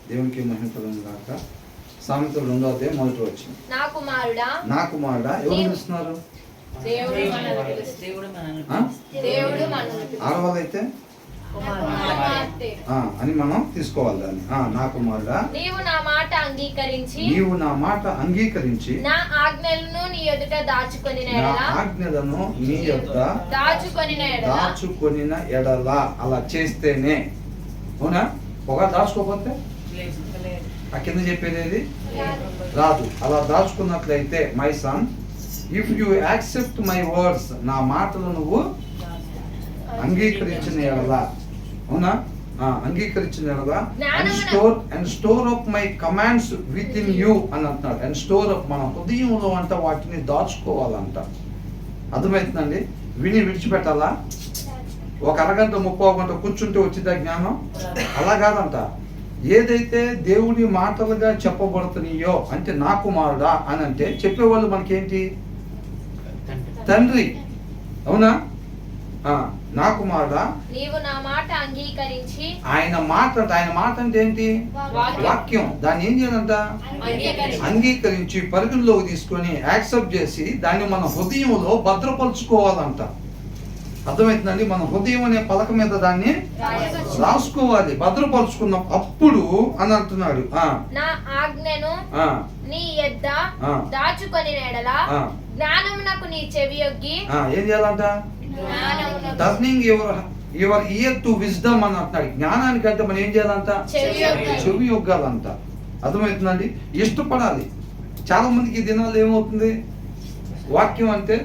దేవునికి మహిమ కలుగును గాక. సామెతలు 2వ అధ్యాయం మొదటి వచనం. నా కుమారుడా ఎవరు పిలుస్తున్నారు? ఆడవాళ్ళైతే అని మనం తీసుకోవాలి దాన్ని. నా కుమారుడా నీవు నా మాట అంగీకరించి నా ఆజ్ఞలను నీ ఎదుట దాచుకొనిన ఎడల అలా చేస్తేనే. అవునా? పొగ దాచుకోకపోతే ఆ కింద చెప్పేది రాదు. అలా దాచుకున్నట్లయితే my son, if you accept my words, నా మాటలు నువ్వు అంగీకరించిన ఎడల, అవునా, అంగీకరించిన ఎడల, and store up my commands within you అని అంటున్నాడు. అండ్ స్టోర్ అప్, మన హృదయంలో అంట వాటిని దాచుకోవాలంట. అర్థమవుతుందండి? విని విడిచిపెట్టాలా? ఒక అరగంట 30 గంట కూర్చుంటే వచ్చిందా జ్ఞానం? అలా కాదంట. ఏదైతే దేవుడి మాటలుగా చెప్పబడుతున్నాయో, అంటే నా కుమారుడా అని అంటే చెప్పేవాళ్ళు మనకేంటి? తండ్రి. అవునా? నా కుమారుడా నీవు నా మాట అంగీకరించి, ఆయన మాట అంటే ఏంటి? వాక్యం. దాన్ని ఏం చేయాలంట? అంగీకరించి పరిగణలోకి తీసుకొని యాక్సెప్ట్ చేసి దాన్ని మన హృదయంలో భద్రపరుచుకోవాలంట. అర్థమవుతుందండి? మన హృదయం అనే పలక మీద దాన్ని రాసుకోవాలి. భద్రపరుచుకున్నాం అప్పుడు అని అంటున్నాడు. నా ఆజ్ఞను నీ యొద్ద దాచుకొని ఎడల జ్ఞానమునకు నీ చెవియొగ్గి. ఏం చేయాలంట? Turning your year to wisdom అని అంటున్నాడు. జ్ఞానానికంటే మనం ఏం చేయాలంట? చెవి యొగ్గాలంట. అర్థమవుతుందండి? ఇష్టపడాలి. చాలా మందికి ఈ దినాల్లో ఏమవుతుంది? వాక్యం అంటే,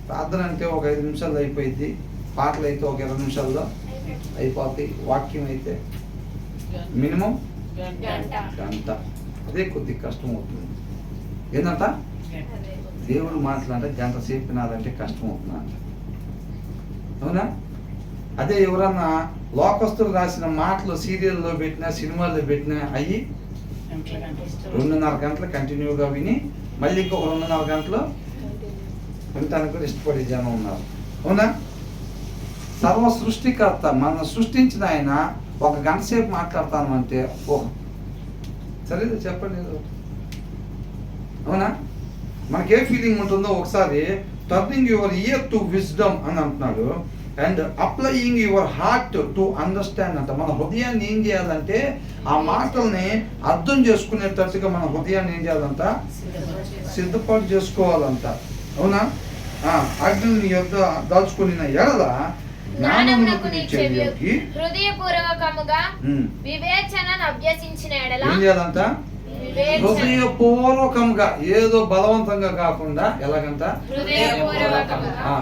ప్రార్థన అంటే ఒక 5 నిమిషాల్లో అయిపోయింది, పాటలు అయితే ఒక 20 నిమిషాల్లో అయిపోతాయి, వాక్యం అయితే మినిమం గంట. అదే కొద్ది కష్టం అవుతుంది. ఏంటంట? దేవుడు మాట్లాడంటే గంట సేపు వినాలంటే కష్టం అవుతుందంట. అవునా? అదే ఎవరన్నా లోకస్తులు రాసిన మాటలు సీరియల్లో పెట్టినా, సినిమాల్లో పెట్టినా అయ్యి 2.5 గంటలు కంటిన్యూగా విని మళ్ళీ ఇంకొక 2.5 గంటలు వినటానికి కూడా ఇష్టపడే జనం ఉన్నారు. అవునా? సర్వ సృష్టికర్త, మనం సృష్టించిన ఆయన 1 గంట సేపు మాట్లాడతాను అంటే సరే చెప్పండి. అవునా? మనకే ఫీలింగ్ ఉంటుందో ఒకసారి. Turning your year to wisdom అని అంటున్నాడు. And applying your heart to understand అంట. మన హృదయాన్ని ఏం చేయాలంటే ఆ మాటల్ని అర్థం చేసుకునేటట్టుగా మన హృదయాన్ని ఏం చేయాలంట? సిద్ధపాటు చేసుకోవాలంట. అవునా? ఆజ్ఞని యొద్ద దాచుకుని ఎడల జ్ఞానమునకు నీ చెవియొగ్గి హృదయపూర్వకముగా వివేచనను అభ్యసించిన ఎడల ఏం చేయాలంట? హృదయపూర్వకంగా, ఏదో బలవంతంగా కాకుండా. ఎలాగంట?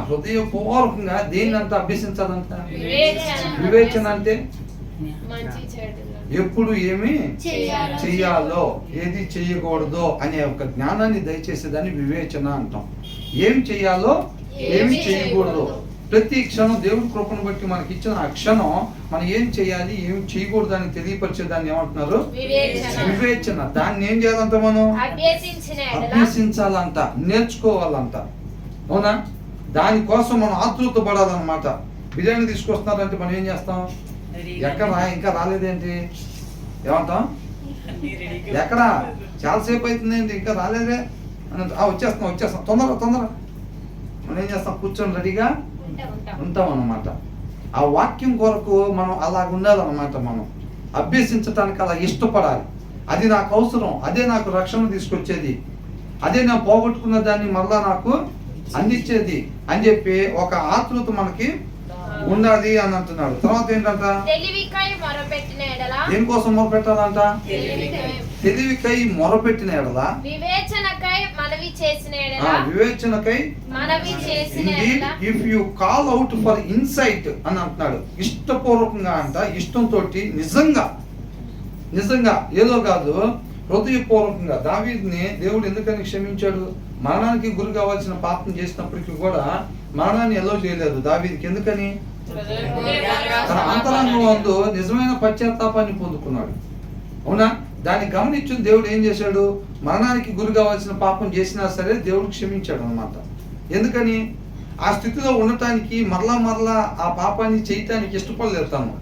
హృదయపూర్వకంగా. దేన్నంతా అభ్యసించాలంట? వివేచన అంటే ఎప్పుడు ఏమి చెయ్యాలో, ఏది చెయ్యకూడదో అనే ఒక జ్ఞానాన్ని దయచేసేదాన్ని వివేచన అంటాం. ఏం చెయ్యాలో, ఏమి చేయకూడదు, ప్రతి క్షణం దేవుడి కృపను బట్టి మనకి ఇచ్చిన ఆ క్షణం మనం ఏం చేయాలి, ఏం చేయకూడదు అని తెలియపరిచేదాన్ని ఏమంటున్నారు? వివేచన. దాన్ని ఏం చేయాలంట? మనం అభ్యసించాలంట, నేర్చుకోవాలంట. అవునా? దానికోసం మనం ఆతృత పడాలన్నమాట. బిర్యానీ తీసుకొస్తున్నారంటే మనం ఏం చేస్తాం? ఎక్కడ ఇంకా రాలేదేంటి ఏమంటాం? ఎక్కడ చాలాసేపు అవుతుందేంటి ఇంకా రాలేదే అని వచ్చేస్తాం తొందర మనం ఏం చేస్తాం? కూర్చొని రెడీగా ఉంటాం అన్నమాట. ఆ వాక్యం కొరకు మనం అలా ఉండాలన్నమాట. మనం అభ్యసించటానికి అలా ఇష్టపడాలి. అది నాకు అవసరం, అదే నాకు రక్షణ తీసుకొచ్చేది, అదే నేను పోగొట్టుకున్న దాన్ని మళ్ళా నాకు అందించేది అని చెప్పి ఒక ఆతృత మనకి ఉండాలి అని అంటున్నాడు. తర్వాత ఏంటంట? దేనికోసం మొరపెట్టాలంట? తెలివికై మొరపెట్టిన ఎడల, వివేచనకై if you call out for insight అని అంటున్నాడు. ఇష్టపూర్వకంగా అంట, ఇష్టంతో, నిజంగా ఏదో కాదు, హృదయపూర్వకంగా. దావీదుని దేవుడు ఎందుకని క్షమించాడు? మరణానికి గురి కావాల్సిన పాపం చేసినప్పటికీ కూడా మరణాన్ని ఎల్లో చేయలేదు దావీదుకి. ఎందుకని? తన అంతరంగం అందు నిజమైన పశ్చాత్తాపాన్ని పొందుకున్నాడు. అవునా? దాన్ని గమనించిన దేవుడు ఏం చేశాడు? మరణానికి గురి కావాల్సిన పాపం చేసినా సరే దేవుడు క్షమించాడు అన్నమాట. ఎందుకని? ఆ స్థితిలో ఉండటానికి మరలా ఆ పాపాన్ని చేయటానికి ఇష్టపడలేదు తను.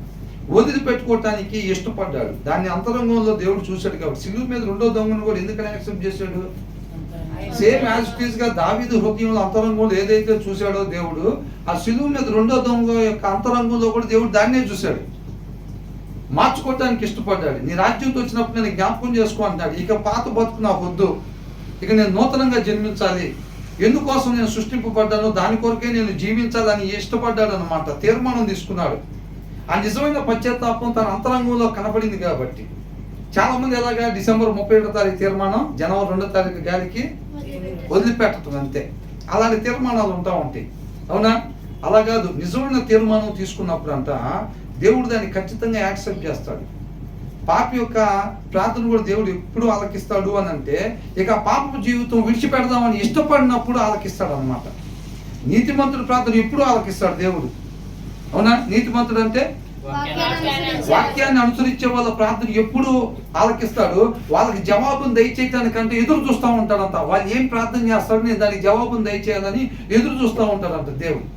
వదిలిపెట్టుకోవటానికి ఇష్టపడ్డాడు. దాన్ని అంతరంగంలో దేవుడు చూశాడు కాబట్టి సిలువ మీద రెండో దొంగను కూడా ఎందుకని యాక్సెప్ట్ చేశాడు? సేమ్ యాజ్ ఇట్ ఈస్ గా దావీదు హృదయంలో అంతరంగంలో ఏదైతే చూశాడో దేవుడు, ఆ సిలువ మీద రెండో దొంగ యొక్క అంతరంగంలో కూడా దేవుడు దాన్నే చూశాడు. మార్చుకోవటానికి ఇష్టపడ్డాడు. నీ రాజ్యంతో వచ్చినప్పుడు నేను జ్ఞాపకం చేసుకో అంటాడు. ఇక పాత బతుకు నాకు వద్దు, ఇక నేను నూతనంగా జన్మించాలి, ఎందుకోసం నేను సృష్టింపబడ్డానో దాని కొరకే నేను జీవించాలని ఇష్టపడ్డాడు అన్నమాట. తీర్మానం తీసుకున్నాడు. ఆ నిజమైన పశ్చాత్తాపం తన అంతరంగంలో కనపడింది కాబట్టి చాలా మంది ఎలాగా డిసెంబర్ 31వ తారీఖు తీర్మానం, జనవరి 2వ తారీఖు గాలికి వదిలిపెట్టడం అంతే. అలాంటి తీర్మానాలు ఉంటా ఉంటాయి, అవునా? అలా కాదు, నిజమైన తీర్మానం తీసుకున్నప్పుడు అంట దేవుడు దాన్ని ఖచ్చితంగా యాక్సెప్ట్ చేస్తాడు. పాపి యొక్క ప్రార్థన కూడా దేవుడు ఎప్పుడు ఆలకిస్తాడు అని అంటే, ఇక పాపపు జీవితం విడిచిపెడదామని ఇష్టపడినప్పుడు ఆలకిస్తాడు అన్నమాట. నీతిమంతుడి ప్రార్థన ఎప్పుడు ఆలకిస్తాడు దేవుడు, అవునా? నీతిమంతుడు అంటే వాక్యాన్ని అనుసరించే వాళ్ళ ప్రార్థన ఎప్పుడు ఆలకిస్తాడు. వాళ్ళకి జవాబును దయచేయటానికంటే ఎదురు చూస్తూ ఉంటాడంట. వాళ్ళు ఏం ప్రార్థన చేస్తాడు, నేను దానికి జవాబును దయచేయాలని ఎదురు చూస్తూ ఉంటాడంట దేవుడు.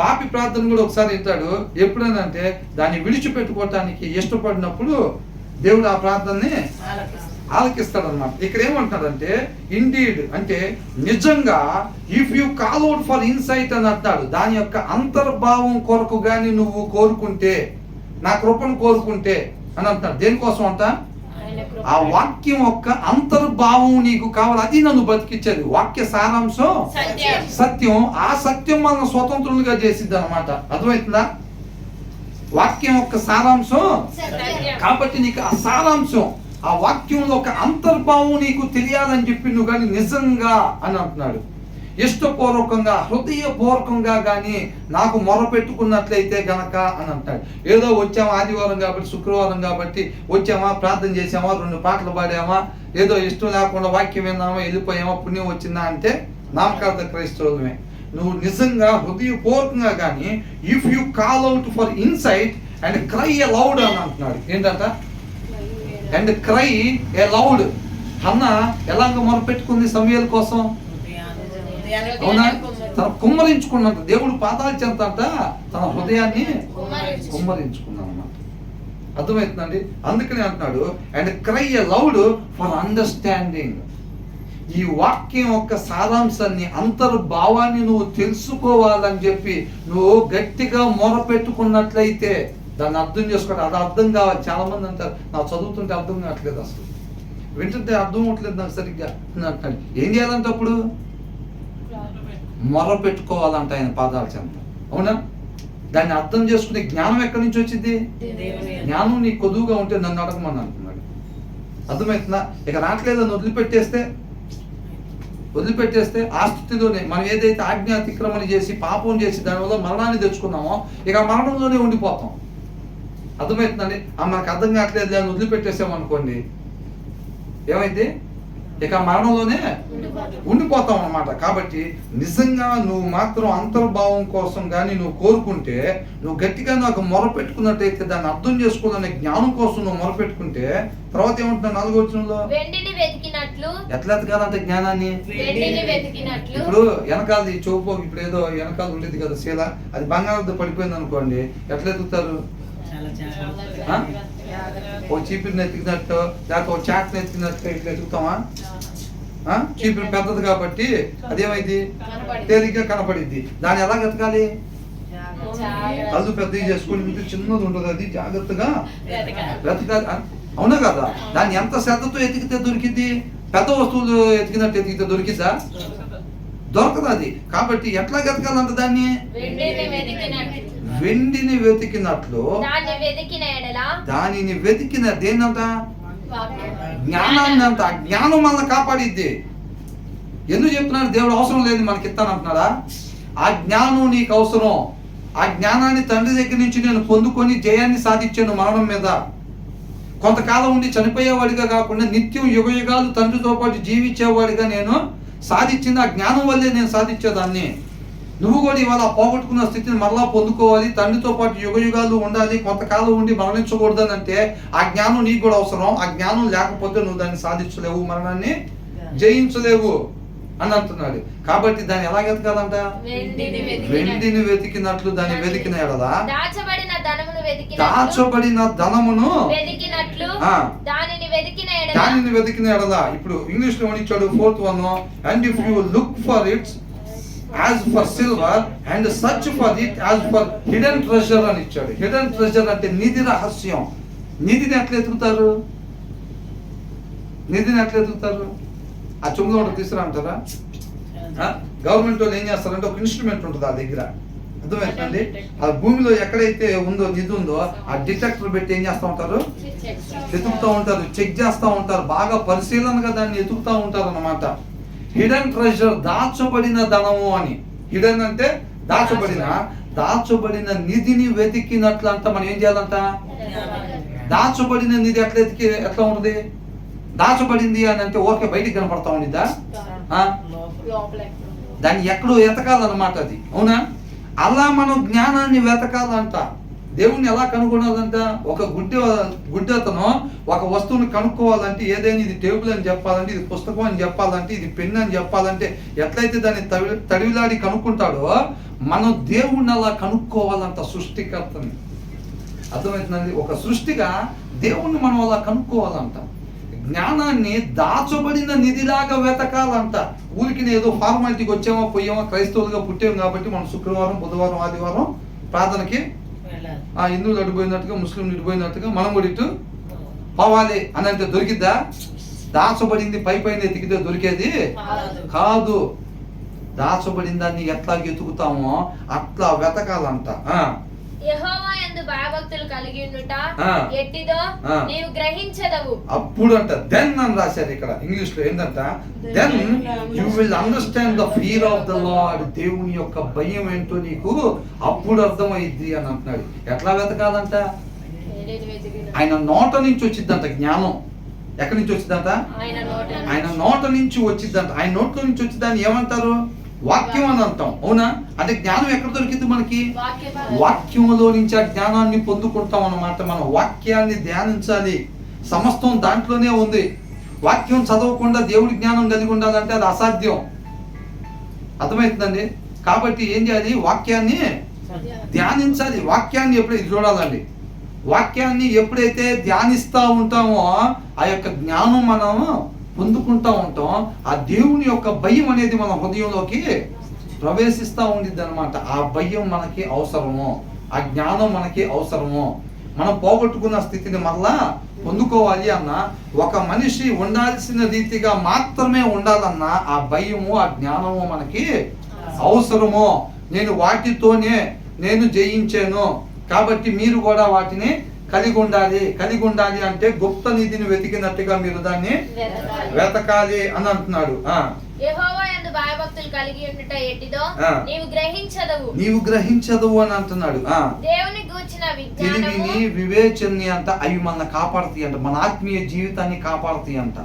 పాపి ప్రార్థన కూడా ఒకసారి వింటాడు, ఎప్పుడనంటే దాన్ని విడిచిపెట్టుకోవటానికి ఇష్టపడినప్పుడు దేవుడు ఆ ప్రార్థనని ఆలకిస్తాడు అన్నమాట. ఇక్కడ ఏమంటాడంటే ఇండీడ్ అంటే నిజంగా, if you call out for insight అని అంటాడు. దాని యొక్క అంతర్భావం కొరకు కానీ నువ్వు కోరుకుంటే, నా కృపను కోరుకుంటే అని అంటాడు. దేనికోసం అంట? ఆ వాక్యం యొక్క అంతర్భావం నీకు కావాలి, అది నన్ను బతికించేది. వాక్య సారాంశం సత్యం. ఆ సత్యం మన స్వతంత్రులుగా చేసిద్ది అన్నమాట. అర్థమవుతుందా? వాక్యం యొక్క సారాంశం కాబట్టి నీకు ఆ సారాంశం, ఆ వాక్యంలో ఒక అంతర్భావం నీకు తెలియాలని చెప్పి నువ్వు కానీ నిజంగా అని అంటున్నాడు. ఇష్టపూర్వకంగా హృదయపూర్వకంగా కానీ నాకు మొరపెట్టుకున్నట్లయితే గనక అని అంటాడు. ఏదో వచ్చామా ఆదివారం కాబట్టి శుక్రవారం కాబట్టి వచ్చామా ప్రార్థన చేసామా 2 పాటలు పాడామా ఏదో ఇష్టం లేకుండా వాక్యం విన్నామా వెళ్ళిపోయామా పుణ్యం వచ్చిందా అంటే నామకార్థ క్రైస్తవులమే. నువ్వు నిజంగా హృదయపూర్వకంగా కానీ if you call out for insight and cry a loud అని అంటున్నాడు. ఏంటంట? And cry A loud. Hannah ఎలాగ మొరపెట్టుకుంది సమూయేలు కోసం, అవునా? తన కుమ్మరించుకున్నంత దేవుడు పాదాలు చెందంట తన హృదయాన్ని కుమ్మరించుకున్నాడు అన్నమాట. అర్థమవుతుందండి? అందుకని అంటున్నాడు and cry a loud for understanding. ఈ వాక్యం యొక్క సారాంశాన్ని అంతర్భావాన్ని నువ్వు తెలుసుకోవాలని చెప్పి నువ్వు గట్టిగా మొరపెట్టుకున్నట్లయితే దాన్ని అర్థం చేసుకోవాలి. అది అర్థం కావాలి. చాలా మంది అంటారు నాకు చదువుతుంటే అర్థం కావట్లేదు, అసలు వింటుంటే అర్థం అవ్వట్లేదు నాకు సరిగ్గా అంటాడు. ఏం చేయాలంటే అప్పుడు మొర పెట్టుకోవాలంట ఆయన పాదాల చెంత, అవునా? దాన్ని అర్థం చేసుకునే జ్ఞానం ఎక్కడి నుంచి వచ్చింది? జ్ఞానం నీకు కొదువుగా ఉంటే నన్ను అడగమని అంటున్నాడు. అర్థమవుతుందా? ఇక రావట్లేదని వదిలిపెట్టేస్తే ఆ స్థితిలోనే మనం ఏదైతే ఆజ్ఞ అతిక్రమణ చేసి పాపం చేసి దానివల్ల మరణాన్ని తెచ్చుకున్నామో ఇక మరణంలోనే ఉండిపోతాం. అర్థమవుతుందండి? మనకు అర్థం కావట్లేదు అని వదిలిపెట్టేసామనుకోండి ఏమైంది? ఇక మరణంలోనే ఉండిపోతాం అన్నమాట. కాబట్టి నిజంగా నువ్వు మాత్రం అంతర్భావం కోసం కానీ నువ్వు కోరుకుంటే, నువ్వు గట్టిగా నాకు మొరపెట్టుకున్నట్టయితే దాన్ని అర్థం చేసుకోవాలనే జ్ఞానం కోసం నువ్వు మొరపెట్టుకుంటే తర్వాత ఏమంటున్నా 4వ వచనంలో ఎట్లా ఎతకాలంటే జ్ఞానాన్ని ఇప్పుడు వెనకాలది చౌపో ఇప్పుడు ఏదో వెనకాల ఉండేది కదా శీల, అది బంగారంతో పడిపోయింది అనుకోండి, ఎట్లా ఎతుకుతారు? ఓ చీపిరిని ఎత్తికినట్టు లేకపోతే ఓ చాట్ని ఎత్తికినట్టు ఇట్లా ఎత్తుకుతామా? చీపిరి పెద్దది కాబట్టి అదేమైంది తేలిగ్గా కనపడిద్ది. దాన్ని ఎలా ఎతకాలి? కళ్ళు పెద్దవి చేసుకుని చిన్నది ఉంటుంది, అది జాగ్రత్తగా వెతకాలి, అవునా కదా? దాన్ని ఎంత శ్రద్ధతో ఎతికితే దొరికింది? పెద్ద వస్తువులు ఎతికినట్టు ఎతికితే దొరికిద్దా? దొరకదు అది. కాబట్టి ఎట్లా ఎతకాలంట దాన్ని? వెండిని వెతికినట్లు దానిని వెతికిన దేన్నంట? జ్ఞానాన్ని అంట. జ్ఞానం మనల్ని కాపాడిద్ది. ఎందుకు చెప్తున్నాడు? దేవుడు అవసరం లేదు మనకి ఇస్తానంటున్నాడా? ఆ జ్ఞానం నీకు అవసరం. ఆ జ్ఞానాన్ని తండ్రి దగ్గర నుంచి నేను పొందుకొని జయాన్ని సాధించాను మరణం మీద. కొంతకాలం ఉండి చనిపోయేవాడిగా కాకుండా నిత్యం యుగయుగాలు తండ్రితో పాటు జీవించేవాడిగా నేను సాధించింది ఆ జ్ఞానం వల్లే నేను సాధించేదాన్ని. నువ్వు కూడా ఇవాళ పోగొట్టుకున్న స్థితిని మరలా పొందుకోవాలి, తండ్రితో పాటు యుగయుగాలు ఉండాలి, కొంతకాలం ఉండి మరణించకూడదని అంటే ఆ జ్ఞానం నీకు కూడా అవసరం. ఆ జ్ఞానం లేకపోతే నువ్వు దాన్ని సాధించలేవు, మరణాన్ని జయించలేవు. అని అంటున్నాడు. కాబట్టి దాన్ని ఎలా వెతకాలంట? వెండిని వెతికినట్లు దాన్ని వెతికిన ఎడలా దాచబడిన ధనమును వెతికినట్లు దానిని వెతికిన ఎడలా. ఇప్పుడు ఇంగ్లీష్ లో ఇచ్చాడు 4th one, and if you look for it as for silver and search for it as for hidden treasure అని ఇచ్చాడు. హిడెన్ ట్రెజర్ అంటే నిధి రహస్యం. నిధిని ఎట్లా ఎతుకుతారు? ఆ చెంబులో ఒకటి తీసుకురా అంటారా? గవర్నమెంట్ వాళ్ళు ఏం చేస్తారంటే ఒక ఇన్స్ట్రుమెంట్ ఉంటుంది ఆ దగ్గర, అర్థమవుతుందండి? ఆ భూమిలో ఎక్కడైతే ఉందో నిధి ఉందో ఆ డిటెక్టర్ పెట్టి ఏం చేస్తూ ఉంటారు? ఎతుకుతూ ఉంటారు, చెక్ చేస్తూ ఉంటారు, బాగా పరిశీలనగా దాన్ని ఎతుకుతూ ఉంటారు అన్నమాట. హిడెన్ ట్రెజర్, దాచబడిన ధనము అని. హిడెన్ అంటే దాచబడిన నిధిని వెతికినట్లు అంట. మనం ఏం చేయాలంట? దాచబడిన నిధి ఎట్లా ఉంటుంది? దాచబడింది అని అంటే ఓకే బయటికి కనపడతా ఉండిద్దా? దాన్ని ఎక్కడో వెతకాలన్నమాట అది, అవునా? అలా మనం జ్ఞానాన్ని వెతకాలంట. దేవుణ్ణి ఎలా కనుగొనాలంట? ఒక గుడ్డతను ఒక వస్తువుని కనుక్కోవాలంటే ఏదైనా ఇది టేబుల్ అని చెప్పాలంటే, ఇది పుస్తకం అని చెప్పాలంటే, ఇది పెన్ అని చెప్పాలంటే ఎట్లయితే దాన్ని తడివిలాడి కనుక్కుంటాడో మనం దేవుణ్ణి అలా కనుక్కోవాలంట, సృష్టికర్తని. అర్థమవుతుందండి? ఒక సృష్టిగా దేవుణ్ణి మనం అలా కనుక్కోవాలంట. జ్ఞానాన్ని దాచబడిన నిధిలాగా వెతకాలంట. ఊరికి ఏదో ఫార్మాలిటీకి వచ్చామో పోయామో, క్రైస్తవులుగా పుట్టాము కాబట్టి మనం శుక్రవారం, బుధవారం, ఆదివారం ప్రార్థనకి హిందువులు అడిపోయినట్టుగా, ముస్లింలు అడిపోయినట్టుగా మనం కూడా ఇటు పోవాలి అని అంటే దొరికిద్దా? దాచబడింది పైన ఎతికితే దొరికేది కాదు. దాచబడిన దాన్ని ఎట్లా ఎతుకుతామో అట్లా వెతకాలంట. యెహోవా యందు భయభక్తులు కలిగి ఉండుట ఎట్టిదో నీవు గ్రహించదవు. అప్పుడు అంట దెన్ అని రాశారు ఇక్కడ ఇంగ్లీష్ లో. ఏంటంట? Then you will understand the fear of the lord. దేవుని యొక్క భయం ఏంటో నీకు అప్పుడు అర్థమైద్ది అని అంటున్నాడు. ఎట్లా వెతకాలంట? ఆయన నోట నుంచి వచ్చిద్దంట జ్ఞానం. ఎక్కడి నుంచి వచ్చిందంట? ఆయన నోట నుంచి వచ్చిద్దంట. ఆయన నోట్లో నుంచి వచ్చిందని ఏమంటారు? వాక్యం అని అంటాం, అవునా? అంటే జ్ఞానం ఎక్కడ దొరికింది మనకి? వాక్యంలో నుంచి ఆ జ్ఞానాన్ని పొందుకుంటాం అన్నమాట. మనం వాక్యాన్ని ధ్యానించాలి, సమస్తం దాంట్లోనే ఉంది. వాక్యం చదవకుండా దేవుడి జ్ఞానం కలిగి ఉండాలంటే అది అసాధ్యం. అర్థమవుతుందండి? కాబట్టి ఏం చేయాలి? వాక్యాన్ని ధ్యానించాలి. వాక్యాన్ని ఎప్పుడైతే చూడాలండి, వాక్యాన్ని ఎప్పుడైతే ధ్యానిస్తూ ఉంటామో ఆ యొక్క జ్ఞానం మనం పొందుకుంటా ఉంటాం. ఆ దేవుని యొక్క భయం అనేది మన హృదయంలోకి ప్రవేశిస్తూ ఉండిద్ది అనమాట. ఆ భయం మనకి అవసరము, ఆ జ్ఞానం మనకి అవసరము. మనం పోగొట్టుకున్న స్థితిని మళ్ళా పొందుకోవాలి అన్న, ఒక మనిషి ఉండాల్సిన రీతిగా మాత్రమే ఉండాలన్నా ఆ భయము, ఆ జ్ఞానము మనకి అవసరము. నేను వాటితోనే జయించాను కాబట్టి మీరు కూడా వాటిని కలిగి ఉండాలి అంటే గుప్త నిధిని వెతికినట్టుగా మీరు దాన్ని వెతకాలి అని అంటున్నాడు. యెహోవా యందు భయభక్తులు కలిగి ఉండుట ఎట్టిదో నీవు గ్రహించదవు అని అంటున్నాడు. దేవుని గూర్చిన తెలివిని, వివేచనని అంట అవి మన కాపాడుతాయి అంట, మన ఆత్మీయ జీవితాన్ని కాపాడుతాయి అంట.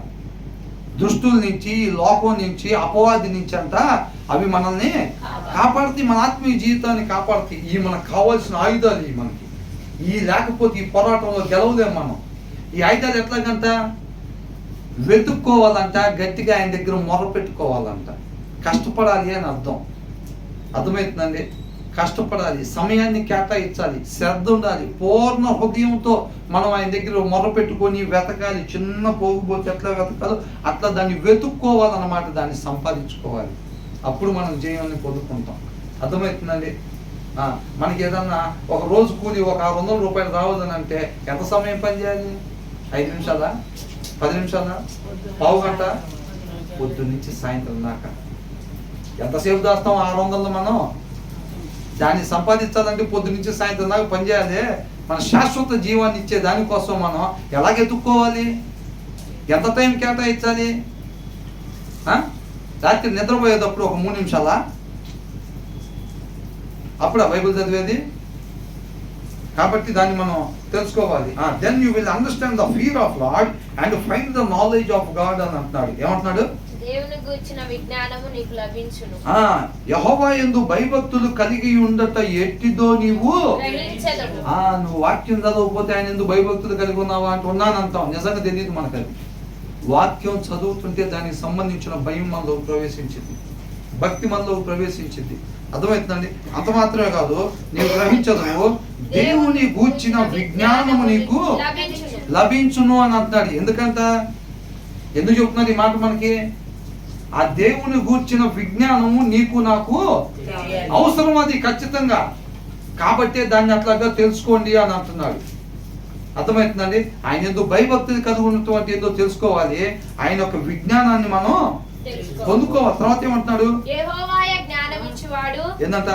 దుష్టుల నుంచి, లోకం నుంచి, అపవాది నుంచి అంట అవి మనల్ని కాపాడుతాయి, మన ఆత్మీయ జీవితాన్ని కాపాడుతాయి. ఇవి మనకు కావాల్సిన ఆయుధాలు. ఇవి మనకి ఈ లేకపోతే ఈ పోరాటంలో గెలవలేము మనం. ఈ ఆయుధాలు ఎట్లాగంట? వెతుక్కోవాలంట, గట్టిగా ఆయన దగ్గర మొర పెట్టుకోవాలంట, కష్టపడాలి అని అర్థం. అర్థమవుతుందండి? కష్టపడాలి, సమయాన్ని కేటాయించాలి, శ్రద్ధ ఉండాలి, పూర్ణ హృదయంతో మనం ఆయన దగ్గర మొర పెట్టుకొని వెతకాలి. చిన్న పోగుపోతే ఎట్లా వెతకాలో అట్లా దాన్ని వెతుక్కోవాలన్నమాట, దాన్ని సంపాదించుకోవాలి. అప్పుడు మనం జయాన్ని పొందుకుంటాం. అర్థమవుతుందండి? మనకి ఏదన్నా ఒక రోజు కూలి ఒక 600 రూపాయలు రావద్దని అంటే ఎంత సమయం పని చేయాలి? 5 నిమిషాలా, 10 నిమిషాలా, పావు గంట? పొద్దు నుంచి సాయంత్రం దాకా ఎంతసేపు దాస్తాం 600 మనం? దాన్ని సంపాదించాలంటే పొద్దు నుంచి సాయంత్రం దాకా పని చేయాలి. మన శాశ్వత జీవాన్ని ఇచ్చే దానికోసం మనం ఎలాగెత్తుక్కోవాలి? ఎంత టైం కేటాయించాలి? రాత్రి నిద్రపోయేటప్పుడు ఒక 3 నిమిషాలా? అప్పుడు బైబిల్ చదివేది. కాబట్టి దాన్ని మనం తెలుసుకోవాలి. Then you will understand the fear of lord and find the knowledge of God అని అంటున్నాడు. ఏమంటున్నాడు? దేవుని గూర్చిన విజ్ఞానము నీకు లభించును. యెహోవా యందు భయభక్తులు కలిగి ఉండట ఎట్టిదో నీవు గ్రహించదవు. నువ్వు వాక్యం చదవకపోతే ఆయన యందు భయభక్తులు కలిగి ఉన్నావా అంటే ఉన్నానంటాం. నిజంగా తెలియదు మనకు అది. వాక్యం చదువుతుంటే దానికి సంబంధించిన భయం మనలో ప్రవేశించింది, భక్తి మనలో ప్రవేశించింది. అర్థమవుతుందండి? అంత మాత్రమే కాదు, నీవు గ్రహించదు, దేవుని గూర్చిన విజ్ఞానము నీకు లభించును అని అంటున్నాడు. ఎందుకు చెప్తున్నారు ఈ మాట మనకి? ఆ దేవుని గూర్చిన విజ్ఞానము నీకు నాకు అవసరం, అది ఖచ్చితంగా. కాబట్టే దాన్ని అట్లాగా తెలుసుకోండి అని అంటున్నాడు. అర్థమవుతుందండి? ఆయన ఏదో భయభక్తులు కలిగి ఉన్నటువంటి ఏదో తెలుసుకోవాలి, ఆయన యొక్క విజ్ఞానాన్ని మనం పొందుకోవాలి. తర్వాత ఏమంటున్నాడు? ఏంటంట?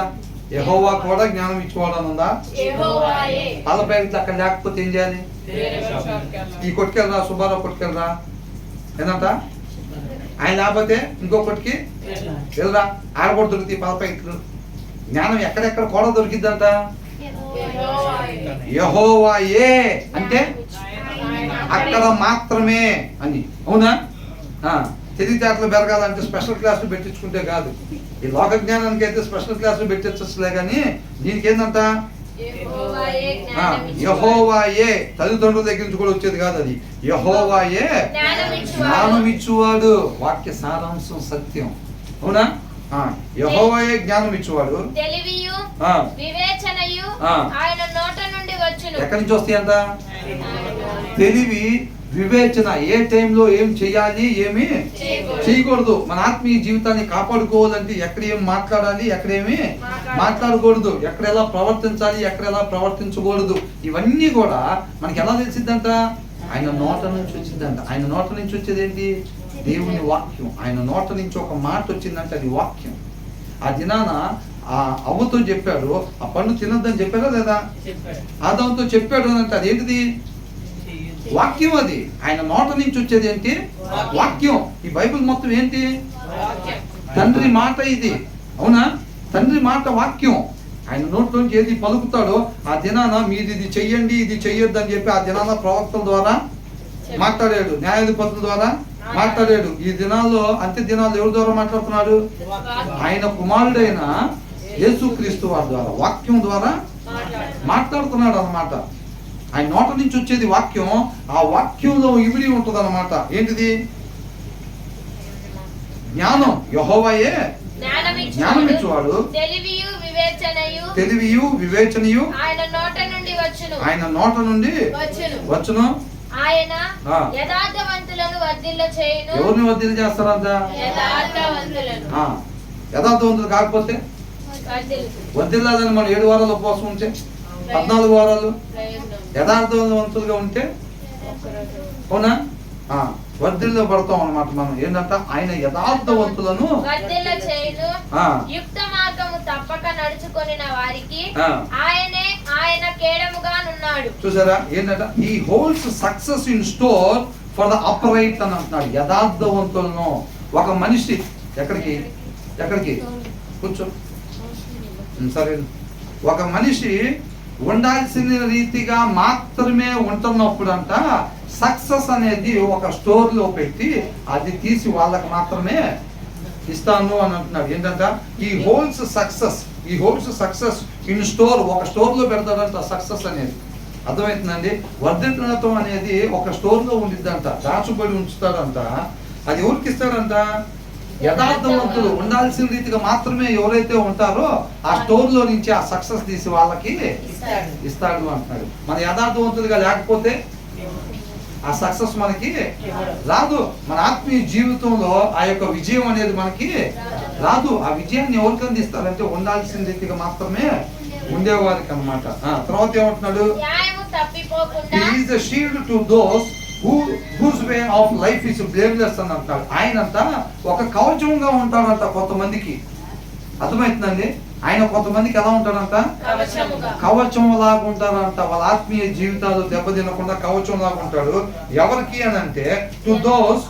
యెహోవా కూడా జ్ఞానం ఇచ్చేవాడు అని ఉందా? వాళ్ళ పేరు అక్కడ లేకపోతే ఏం చేయాలి? ఈ కొట్టుకెళ్ళరా, సుబ్బారావు కొట్టుకెళ్ళరా, ఏంటంట? ఆయన లేకపోతే ఇంకో కొట్టుకి వెళ్ళరా, ఆడకూడ దొరుకుతాయి పాలపైట్లు. జ్ఞానం ఎక్కడెక్కడ కూడా దొరికిద్దంట? యెహోవాయే అంటే అక్కడ మాత్రమే అని. అవునా? తెలివితేటలు పెరగాలంటే స్పెషల్ క్లాసులు పెట్టించుకుంటే కాదు. ఈ లోక జ్ఞానానికి అయితే స్పెషల్ క్లాసులు పెట్టించలే, కానీ దీనికి ఏంటంట? యెహోవాయే. తల్లిదండ్రుల దగ్గర నుంచి కూడా వచ్చేది కాదు అది. యెహోవాయే జ్ఞానం ఇచ్చువాడు. వాక్య సారాంశం సత్యం. అవునా? యెహోవాయే జ్ఞానం ఇచ్చేవాడు. ఎక్కడి నుంచి వస్తాయి అంట? తెలివి, వివేచన. ఏ టైంలో ఏం చేయాలి, ఏమి చేయకూడదు. మన ఆత్మీయ జీవితాన్ని కాపాడుకోవాలంటే ఎక్కడ ఏం మాట్లాడాలి, ఎక్కడేమి మాట్లాడకూడదు, ఎక్కడ ఎలా ప్రవర్తించాలి, ఎక్కడ ఎలా ప్రవర్తించకూడదు, ఇవన్నీ కూడా మనకి ఎలా తెలిసిద్దంట? ఆయన నోట నుంచి వచ్చిందంట. ఆయన నోట నుంచి వచ్చేది ఏంటి? దేవుని వాక్యం. ఆయన నోట నుంచి ఒక మాట వచ్చిందంటే అది వాక్యం. ఆ దినాన ఆ అవ్వతో చెప్పాడు, ఆ పండు తినొద్దని చెప్పాడా లేదా? ఆదాముతో చెప్పాడు అని అంటే అదేంటిది? వాక్యం. అది ఆయన నోట నుంచి వచ్చేది ఏంటి? వాక్యం. ఈ బైబిల్ మొత్తం ఏంటి? తండ్రి మాట ఇది. అవునా? తండ్రి మాట వాక్యం. ఆయన నోట్లోంచి ఏది పలుకుతాడో ఆ దినాన మీరు ఇది చెయ్యండి, ఇది చెయ్యొద్దు అని చెప్పి ఆ దినాన ప్రవక్తల ద్వారా మాట్లాడాడు, న్యాయాధిపతుల ద్వారా మాట్లాడాడు. ఈ దినాల్లో అంత్య దినాల్లో ఎవరి ద్వారా మాట్లాడుతున్నాడు? ఆయన కుమారుడైన యేసుక్రీస్తు వారి ద్వారా, వాక్యం ద్వారా మాట్లాడుతున్నాడు అన్నమాట. ఆయన నోట నుంచి వచ్చేది వాక్యం. ఆ వాక్యంలో ఇమిడి ఉంటుంది అన్నమాట. ఏంటిది? జ్ఞానం. యెహోవాయే జ్ఞానం ఇచ్చేవాడు. తెలివియు వివేచనయు ఆయన నోట నుండి వచ్చును. ఆయన యథార్థవంతులను వర్ధిల్ల చేయును. ఎవరిని వర్ధిల్ల చేస్తారంట? యథార్థవంతులు కాకపోతే వర్ధిల్లాలని మనం 7 వారాలు ఉపవాసం ఉంటే, 14 వారాలు యథార్థవంతులుగా ఉంటే, అవునా, వర్ధిల్లో పడతాం అన్నమాట. మనం ఏంటంట? ఆయన యథార్థవంతులను వర్ధిల్ల చేయును. యుక్త మార్గము తప్పక నడుచుకొనిన వారికి ఆయన కేడముగా ఉన్నాడు. చూసారా? ఏంటంట? ఈ holds success in store for the upright అని అంటున్నాడు. యథార్థవంతులను. ఒక మనిషి ఎక్కడికి కూర్చో, సరే, ఒక మనిషి ఉండాల్సిన రీతిగా మాత్రమే ఉంటున్నప్పుడు అంట సక్సెస్ అనేది ఒక స్టోర్ లో పెట్టి అది తీసి వాళ్ళకి మాత్రమే ఇస్తాను అని అంటున్నాడు. ఏంటంట? ఈ హోల్డ్స్ సక్సెస్ ఇన్ స్టోర్. ఒక స్టోర్ లో పెడతాడంట సక్సెస్ అనేది. అర్థమవుతుందండి? వర్ధిల్లతం అనేది ఒక స్టోర్ లో ఉండిద్దంట, దాచుబడి ఉంచుతాడంట. అది ఎవరికి ఇస్తాడంట? యథార్థవంతులు ఉండాల్సిన రీతిగా మాత్రమే ఎవరైతే ఉంటారో ఆ స్టోర్ లో నుంచి ఆ సక్సెస్ తీసి వాళ్ళకి ఇస్తాడు అంటున్నాడు. మన యథార్థవంతులుగా లేకపోతే ఆ సక్సెస్ మనకి రాదు. మన ఆత్మీయ జీవితంలో ఆ యొక్క విజయం అనేది మనకి రాదు. ఆ విజయాన్ని ఎవరికి అందిస్తారంటే ఉండాల్సిన రీతిగా మాత్రమే ఉండేవారికి అన్నమాట. తర్వాత ఏమంటున్నాడు? He is the shield to those whose way of life is blameless అని అంటాడు. ఆయనంతా ఒక కవచంగా ఉంటాడంట కొంతమందికి. అర్థమవుతుందండి? ఆయన కొంతమందికి ఎలా ఉంటాడంట? కవచం లాగా ఉంటాడంట. వాళ్ళ ఆత్మీయ జీవితాలు దెబ్బతినకుండా కవచం లాగా ఉంటాడు. ఎవరికి అని అంటే to those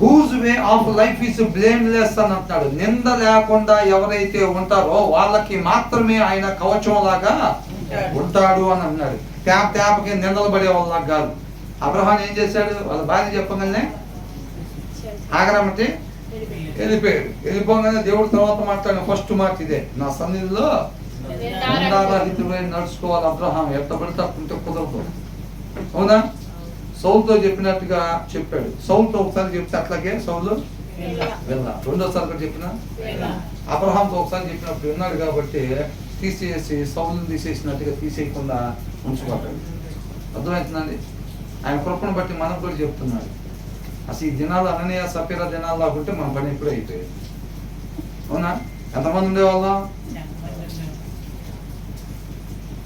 whose way of life is blameless అని అంటాడు. నింద లేకుండా ఎవరైతే ఉంటారో వాళ్ళకి మాత్రమే ఆయన కవచం లాగా ఉంటాడు అని అన్నాడు. తేపకి నిందలు పడే వాళ్ళ కాదు. అబ్రహాం ఏం చేశాడు? వాళ్ళ భార్య చెప్పగానే ఆగరమంటే వెళ్ళిపోయాడు. వెళ్ళిపోగానే దేవుడు తర్వాత మాట్లాడిన ఫస్ట్ మాట ఇదే, నా సన్నిధిలో నడుచుకోవాలి అబ్రహాం. ఎట్ట పడితే అట్టుంటే కుదరదు. అవునా? సౌలుతో చెప్పినట్టుగా చెప్పాడు. సౌలుతో ఒకసారి చెప్తే అట్లాగే సౌలు వెళ్ళా, రెండోసారి కూడా చెప్పిన అబ్రహాంతో ఒకసారి చెప్పినప్పుడు విన్నాడు కాబట్టి తీసేసి సౌలుని తీసేసినట్టుగా తీసేయకుండా ఉంచుకోవాలి. అర్థమవుతుందండి? ఆయన కృపను బట్టి మనకు కూడా చెప్తున్నాడు. అసలు ఈ దినాలు అననీయ సపీరా దినాలు లాగుంటే మన పని ఎప్పుడూ అయిపోయేది. అవునా? ఎంతమంది ఉండేవాళ్ళం?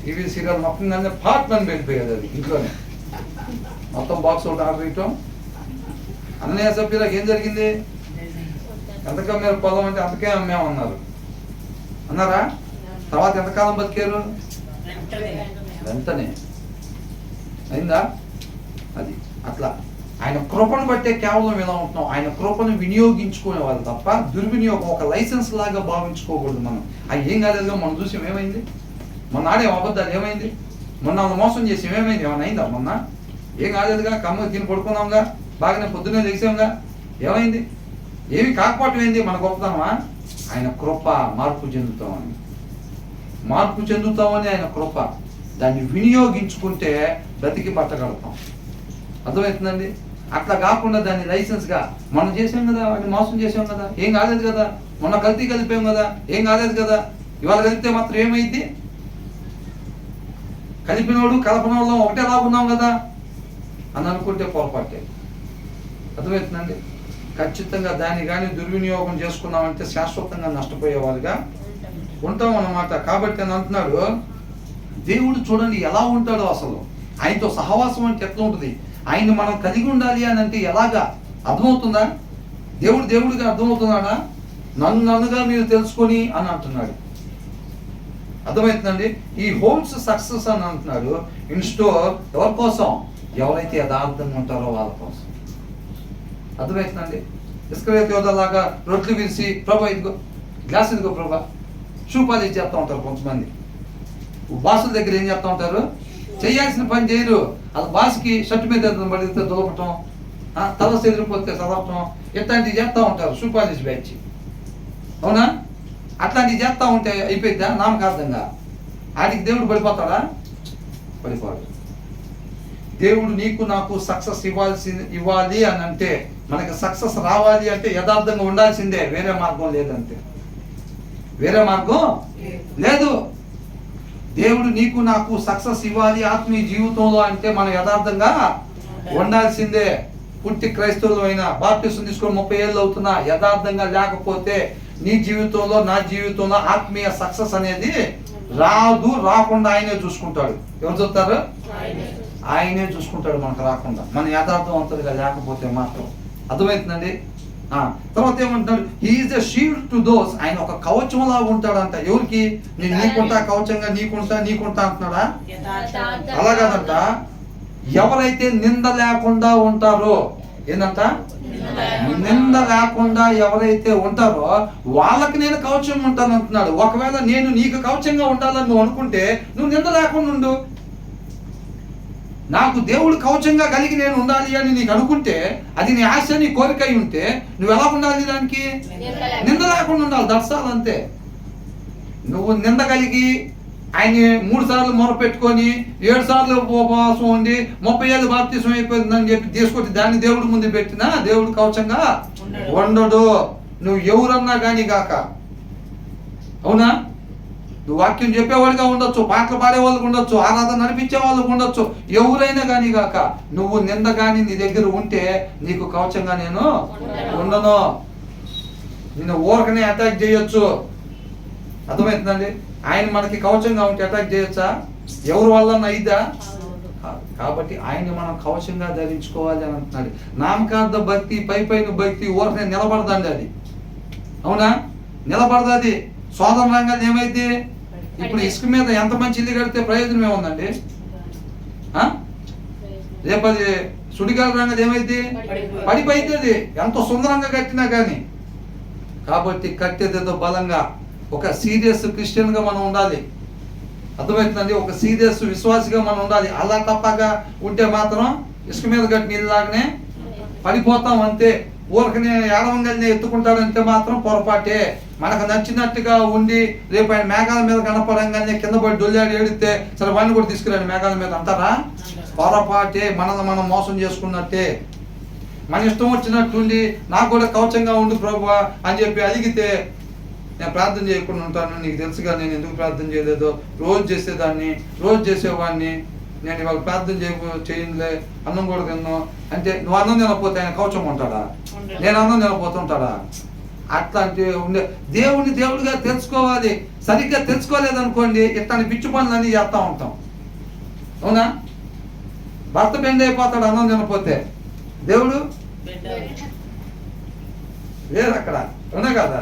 టీవీ సీరియల్ మొత్తం పార్ట్ అని వెళ్ళిపోయేది. అది ఇంట్లోనే మొత్తం బాక్స్ ఒకటి ఆర్డర్ ఇవ్వటం. అననీయ సపీరాకి ఏం జరిగింది? ఎంతగా మీరు పొలం అంటే అంతకే అమ్మేమన్నారు అన్నారా? తర్వాత ఎంతకాలం బతికారు? వెంటనే అయిందా? అది అట్లా ఆయన కృపను బట్టే కేవలం ఇలా ఉంటున్నాం. ఆయన కృపను వినియోగించుకునే వాళ్ళు తప్ప దుర్వినియోగం ఒక లైసెన్స్ లాగా భావించుకోకూడదు. మనం అది ఏం కాలేదుగా మనం చూసాం. ఏమైంది? మొన్న ఆడేం అబద్ధాలు ఏమైంది? మొన్న మోసం చేసి ఏమైంది? ఏమైనా అయిందా? మొన్న ఏం కాలేదుగా. కమ్మ తిని పడుకున్నాంగా, బాగానే పొద్దున్నే లేచాంగా. ఏమైంది? ఏమి కాకపోవటం ఏంది? మన గొప్పతనమా? ఆయన కృప. మార్పు చెందుతామని ఆయన కృప. దాన్ని వినియోగించుకుంటే బ్రతికి బట్టగలుగుతాం. అర్థమవుతుందండి? అట్లా కాకుండా దాన్ని లైసెన్స్గా మనం చేసాం కదా, వాడిని మోసం చేసాం కదా, ఏం కాలేదు కదా, మొన్న కల్తీ కలిపాం కదా, ఏం కాలేదు కదా, ఇవాళ కలిపితే మాత్రం ఏమైంది? కలిపినోడు కలపనోళ్ళం ఒకటే లాగున్నాం కదా అని అనుకుంటే పొరపాటే. అర్థమవుతుందండి? ఖచ్చితంగా దాన్ని కానీ దుర్వినియోగం చేసుకున్నామంటే శాశ్వతంగా నష్టపోయేవాళ్ళుగా ఉంటాం అన్నమాట. కాబట్టి అని అంటున్నాడు, దేవుడు చూడండి ఎలా ఉంటాడో. అసలు ఆయనతో సహవాసం అంటే ఎట్లా ఉంటుంది? ఆయన మనం కలిగి ఉండాలి అని అంటే ఎలాగా? అర్థమవుతుందా? దేవుడిగా అర్థమవుతున్నాడా? నన్నుగా మీరు తెలుసుకొని అని అంటున్నాడు. అర్థమవుతుందండి? ఈ హోల్డ్స్ సక్సెస్ అని అంటున్నాడు ఇన్ స్టోర్. ఎవరి కోసం? ఎవరైతే యథార్థంగా ఉంటారో వాళ్ళ కోసం. అర్థమవుతుందండి? ఇస్కరియోతు యోధలాగా రొట్లు విరిసి, ప్రభా ఇదిగో గ్లాస్, ఇదిగో ప్రభా, షూ పాలిష్ చేస్తూ ఉంటారు కొంతమంది. బాసుల దగ్గర ఏం చేస్తూ ఉంటారు? చేయాల్సిన పని చేయరు. అది బాస్కి షర్ట్ మీద పడితే దొలపటం, తల చెదిరిపోతే చదవటం, ఇట్లాంటివి చేస్తూ ఉంటారు. Shoe polish batch. అవునా? అట్లాంటివి చేస్తూ ఉంటే అయిపోయిద్దా? నామకార్థంగా వాటికి దేవుడు పడిపోతాడా? పడిపోడు. దేవుడు నీకు నాకు సక్సెస్ ఇవ్వాలి అని అంటే, మనకి సక్సెస్ రావాలి అంటే యథార్థంగా ఉండాల్సిందే. వేరే మార్గం లేదంతే. వేరే మార్గం లేదు. దేవుడు నీకు నాకు సక్సెస్ ఇవ్వాలి ఆత్మీయ జీవితంలో అంటే మనం యథార్థంగా ఉండాల్సిందే. పుట్టి క్రైస్తవులు అయినా, బాప్టిజం తీసుకొని 30 ఏళ్ళు అవుతున్నా యథార్థంగా లేకపోతే నీ జీవితంలో, నా జీవితంలో ఆత్మీయ సక్సెస్ అనేది రాదు. రాకుండా ఆయనే చూసుకుంటాడు. ఎవరు చూస్తారు? ఆయనే చూసుకుంటాడు మనకు రాకుండా, మన యథార్థవంతులుగా లేకపోతే మాత్రం. అర్థమవుతుందండి? తర్వాత ఏమంటున్నాడు? He is a shield to those. ఆయన ఒక కవచం లాగా ఉంటాడంట. ఎవరికి? నేను నీకుంటా, కవచంగా నీకుంటా అంటున్నాడా? అలా కాదంట. ఎవరైతే నింద లేకుండా ఉంటారో, ఏందంట? నింద లేకుండా ఎవరైతే ఉంటారో వాళ్ళకి నేను కవచం ఉంటాను అంటున్నాడు. ఒకవేళ నేను నీకు కవచంగా ఉండాలని నువ్వు అనుకుంటే నువ్వు నింద లేకుండా ఉండు. నాకు దేవుడు కవచంగా కలిగి నేను ఉండాలి అని నీకు అనుకుంటే, అది నీ ఆశ, నీ కోరిక అయి ఉంటే నువ్వు ఎలా ఉండాలి? దానికి నింద లేకుండా ఉండాలి. దర్శాలు అంతే. నువ్వు నింద కలిగి ఆయన 3 సార్లు మొరపెట్టుకొని 7 సార్లు ఉపవాసం ఉండి 30 ఏళ్ళు బాప్తిసం అయిపోయిందని చెప్పి తీసుకొచ్చి దాన్ని దేవుడి ముందు పెట్టినా దేవుడు కవచంగా ఉండడు. నువ్వు ఎవరన్నా కానీ కాక. అవునా? నువ్వు వాక్యం చెప్పేవాళ్ళుగా ఉండొచ్చు, పాటలు పాడేవాళ్ళకు ఉండొచ్చు, ఆరాధన నడిపించే వాళ్ళకు ఉండొచ్చు, ఎవరైనా కానీ కాక నువ్వు నింద కానీ నీ దగ్గర ఉంటే నీకు కవచంగా నేను ఉండను. నిన్ను ఊరకనే అటాక్ చేయొచ్చు. అర్థమవుతుందండి? ఆయన మనకి కవచంగా ఉంటే అటాక్ చేయొచ్చా? ఎవరి వల్ల అయిద్దా? కాబట్టి ఆయన్ని మనం కవచంగా ధరించుకోవాలి అని అంటున్నాడు. నామకార్థ భక్తి, పైన భక్తి ఊరకనే నిలబడదండి అది. అవునా? నిలబడదు. సోదర రంగాలు ఏమైతే ఇప్పుడు ఇసుక మీద ఎంత మంచి ఇల్లు కడితే ప్రయోజనం ఏముందండి? రేపు అది సుడిగాల రంగం ఏమైతే పడిపోతుంది, ఎంత సుందరంగా కట్టినా కానీ. కాబట్టి కట్టేదేదో బలంగా ఒక సీరియస్ క్రిస్టియన్గా మనం ఉండాలి. అర్థమవుతుందండి? ఒక సీరియస్ విశ్వాసిగా మనం ఉండాలి. అలా తప్పగా ఉంటే మాత్రం ఇసుక మీద కట్టిన ఇల్లాగానే పడిపోతాం అంతే. ఊరకనే ఏడవంగానే ఎత్తుకుంటాడంటే మాత్రం పొరపాటే. మనకు నచ్చినట్టుగా ఉండి రేపు ఆయన మేఘాల మీద కనపడంగానే కింద పడి దొల్లాడి ఏడితే సరే వాడిని కూడా తీసుకురండి మేఘాల మీద అంటారా? పొరపాటే, మనల్ని మనం మోసం చేసుకున్నట్టే. మన ఇష్టం వచ్చినట్టుండి నాకు కూడా కవచంగా ఉండు ప్రభువా అని చెప్పి అడిగితే, నేను ప్రార్థన చేయకుండా ఉంటాను, నీకు తెలుసుగా నేను ఎందుకు ప్రార్థన చేయలేదో, రోజు చేసేదాన్ని, రోజు చేసేవాడిని, నేను ఇవాళ ప్రార్థన చేయండిలే, అన్నం కూడా తిన్నాను అంటే, నువ్వు అన్నం తినకపోతే ఆయన కవచం ఉంటాడా? నేను అన్నం తినకపోతుంటాడా? అట్లాంటి ఉండే దేవుడిని దేవుడిగా తెలుసుకోవాలి. సరిగ్గా తెలుసుకోలేదనుకోండి, ఇట్లాంటి పిచ్చి పనులన్నీ చేస్తూ ఉంటాం. అవునా? భర్త బెండ్ అయిపోతాడు అన్నం తినకపోతే, దేవుడు లేదు అక్కడ, అవునా కదా?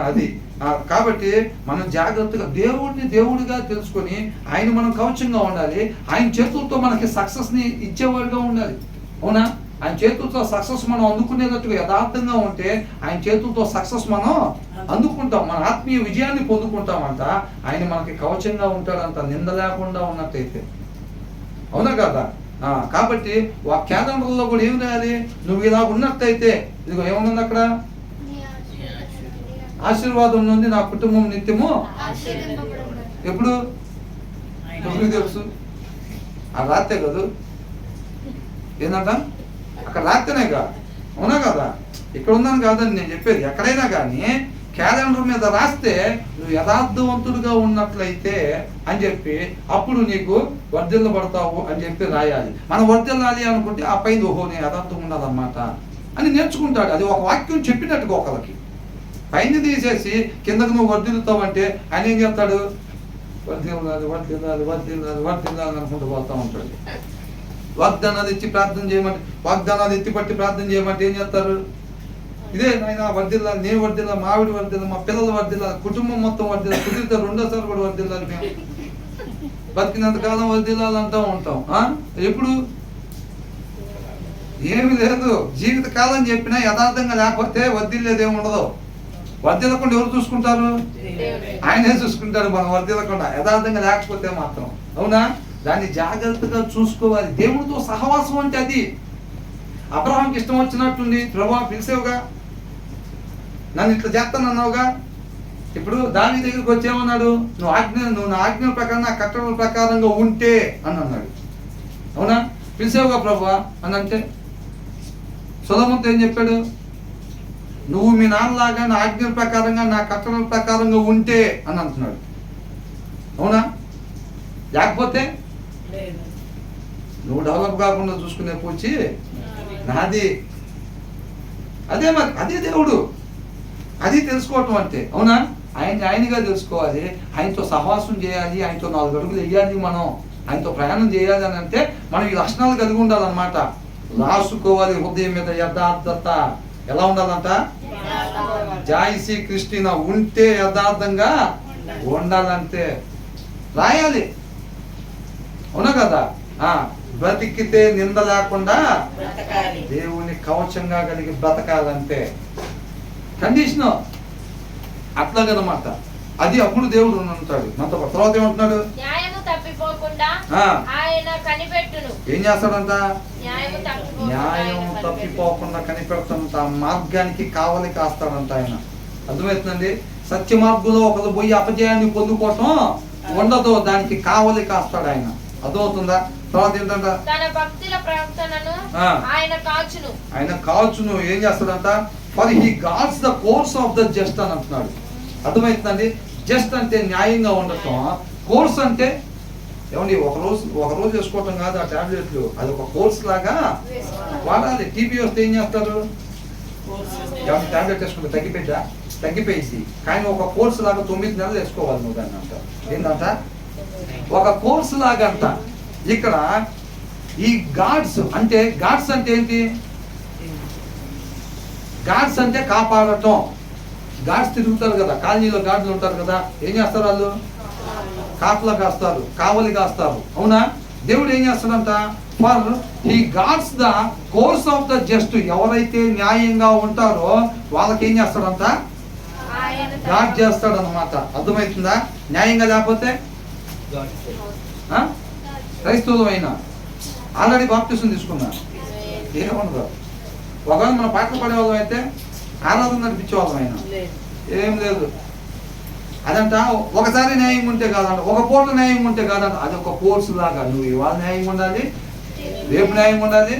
అది కాబట్టి మనం జాగ్రత్తగా దేవుడిని దేవుడిగా తెలుసుకొని ఆయన మనం కవచంగా ఉండాలి. ఆయన చేతులతో మనకి సక్సెస్ని ఇచ్చేవాడుగా ఉండాలి. అవునా? ఆయన చేతులతో సక్సెస్ మనం అందుకునేటట్టుగా యథార్థంగా ఉంటే ఆయన చేతులతో సక్సెస్ మనం అందుకుంటాం, మన ఆత్మీయ విజయాన్ని పొందుకుంటామంట. ఆయన మనకి కవచంగా ఉంటాడంట, నింద లేకుండా ఉన్నట్టయితే. అవునా కదా? కాబట్టి ఆ క్యాలెండర్లో కూడా ఏం రాయాలి? నువ్వు ఇలా ఉన్నట్టయితే, ఇదిగో ఏమన్నది అక్కడ, ఆశీర్వాదం నుండి నా కుటుంబం నిత్యము ఎప్పుడు తెలుసు, ఆ రాత్రే కదా ఏంటంట, అక్కడ రాత్తేనేగా. అవునా కదా? ఇక్కడ ఉందని కాదని నేను చెప్పేది. ఎక్కడైనా కానీ క్యాలెండర్ మీద రాస్తే నువ్వు యథార్థవంతుడిగా ఉన్నట్లయితే అని చెప్పి అప్పుడు నీకు వర్ధిల్లబడతావు అని చెప్పి రాయాలి. మనం వర్ధిల్లాలి అనుకుంటే ఆ పైన ఓహో నేను యథార్థం ఉండాలన్నమాట అని నేర్చుకుంటాడు. అది ఒక వాక్యం చెప్పినట్టుగా ఒకరికి. పైన తీసేసి కిందకు నువ్వు వర్ధిల్లుతావు అంటే ఆయన ఏం చేస్తాడు? వర్ధిల్లాలి వర్ధిల్లాలి వర్ధిల్లాలి వర్ధిల్లాలి అనుకుంటూ పోతా ఉంటాడు. వాగ్దానాలు ఎత్తి ప్రార్థన చేయమంటే, వాగ్దానాలు ఎత్తి పట్టి ప్రార్థన చేయమంటే ఏం చేస్తారు? ఇదే నాయన వర్ధిల్లాలి, నేను వర్ధిల్లాలి, మా ఆవిడ వర్ధిల్లాలి, మా పిల్లలు వర్ధిల్లాలి, కుటుంబం మొత్తం వర్ధిల్లాలి, కుదిరితే రెండోసారి కూడా వర్ధిల్లాలి, మేము బతికినంతకాలం వర్ధిల్లాలి అంటూ ఉంటాం. ఎప్పుడు? ఏమి లేదు, జీవితకాలం చెప్పినా యథార్థంగా లేకపోతే వర్ధిల్లేదేమి ఉండదు. వర్ధిల్లకుండా ఎవరు చూసుకుంటారు? ఆయనే చూసుకుంటారు. మనం వర్ధిల్లకుండా యథార్థంగా లేకపోతే మాత్రం. అవునా? దాన్ని జాగ్రత్తగా చూసుకోవాలి. దేవుడితో సహవాసం అంటే అది. అబ్రహాంకి ఇష్టం వచ్చినట్టుంది, ప్రభువా పిలిచేవుగా, నన్ను ఇట్లా చేస్తానన్నావుగా, ఇప్పుడు దావీదు దగ్గరికి వచ్చేమన్నాడు? నువ్వు నా ఆజ్ఞల ప్రకారం, నా కట్టడల ప్రకారంగా ఉంటే అని అన్నాడు. అవునా? పిలిచేవుగా ప్రభువా అని అంటే, సొలొమోనుతో ఏం చెప్పాడు? నువ్వు మీ నాన్నలాగా నా ఆజ్ఞల ప్రకారంగా, నా కట్టడల ప్రకారంగా ఉంటే అని అంటున్నాడు. అవునా? లేకపోతే నువ్వు డెవలప్ కాకుండా చూసుకునే పూచి నాది. అదే మరి, అదే దేవుడు, అది తెలుసుకోవటం అంటే. అవునా? ఆయనగా తెలుసుకోవాలి, ఆయనతో సహవాసం చేయాలి, ఆయనతో 4 అడుగులు వేయాలి, మనం ఆయనతో ప్రయాణం చేయాలి అని అంటే మనం ఈ లక్షణాలు కలిగి ఉండాలన్నమాట. రాసుకోవాలి హృదయం మీద యథార్థత. ఎలా ఉండాలంట? జాయిసీ క్రిస్టినా ఉంటే యథార్థంగా ఉండాలంటే రాయాలి. అవునా కదా? బ్రతికితే నింద లేకుండా దేవుని కవచంగా కలిగి బ్రతకాలంటే కండిషన్ అట్లాగనమాట. అది అప్పుడు దేవుడు ఉంటాడు మనతో. తర్వాత ఏమంటున్నాడు? ఏం చేస్తాడంట? న్యాయం తప్పిపోకుండా కనిపెడుతుంట, మార్గానికి కావలి కాస్తాడంట ఆయన. అర్థమవుతుందండి? సత్య మార్గంలో ఒకరు పోయి అపజయాన్ని పొందుకోవటం ఉండదు, దానికి కావలి కాస్తాడు ఆయన. అర్థమవుతుందా? తర్వాత ఏంటంట? ఆయన కాచును. ఏం చేస్తాడంట? For he guards the course of the just అని అంటున్నాడు. అర్థమవుతుందండి? జస్ట్ అంటే న్యాయంగా ఉండటం, కోర్స్ అంటే ఏమండి ఒక రోజు వేసుకోవటం కాదు ఆ టాబ్లెట్లు, అది ఒక కోర్స్ లాగా వాడాలి. టీబీ వస్తే ఏం చేస్తారు? ఏమన్నా టాబ్లెట్ వేసుకుంటే తగ్గిపోయింది, కానీ ఒక కోర్స్ లాగా 9 నెలలు వేసుకోవాలి నువ్వు దాన్ని అంట. ఏంటంట? ఒక కోర్స్ లాగా అంట. ఇక్కడ ఈ గాడ్స్ అంటే ఏంటి? గాడ్స్ అంటే కాపాడటం. గాడ్స్ తిరుగుతారు కదా, కాలనీలో గాడ్లు ఉంటారు కదా, ఏం చేస్తారు? వాళ్ళు కాపలా కాస్తారు, కావలి కాస్తారు. అవునా? దేవుడు ఏం చేస్తాడంట? For he guards the course of the just. ఎవరైతే న్యాయంగా ఉంటారో వాళ్ళకి ఏం చేస్తాడంట? గాడ్ చేస్తాడు అన్నమాట. అర్థమవుతుందా? న్యాయంగా లేకపోతే క్రైస్తవులు అయినా ఆల్రెడీ బాప్టిజం తీసుకున్నా ఏముండదు. ఒకవేళ మన పాటలు పడేవాళ్ళం అయితే ఆరాధన నడిపించేవాళ్ళం అయినా ఏం లేదు. అదంట ఒకసారి న్యాయం ఉంటే కాదంట, ఒక పూట న్యాయం ఉంటే కాదంట, అది ఒక కోర్సు లాగా. నువ్వు ఇవాళ న్యాయం ఉండాలి, రేపు న్యాయం ఉండాలి,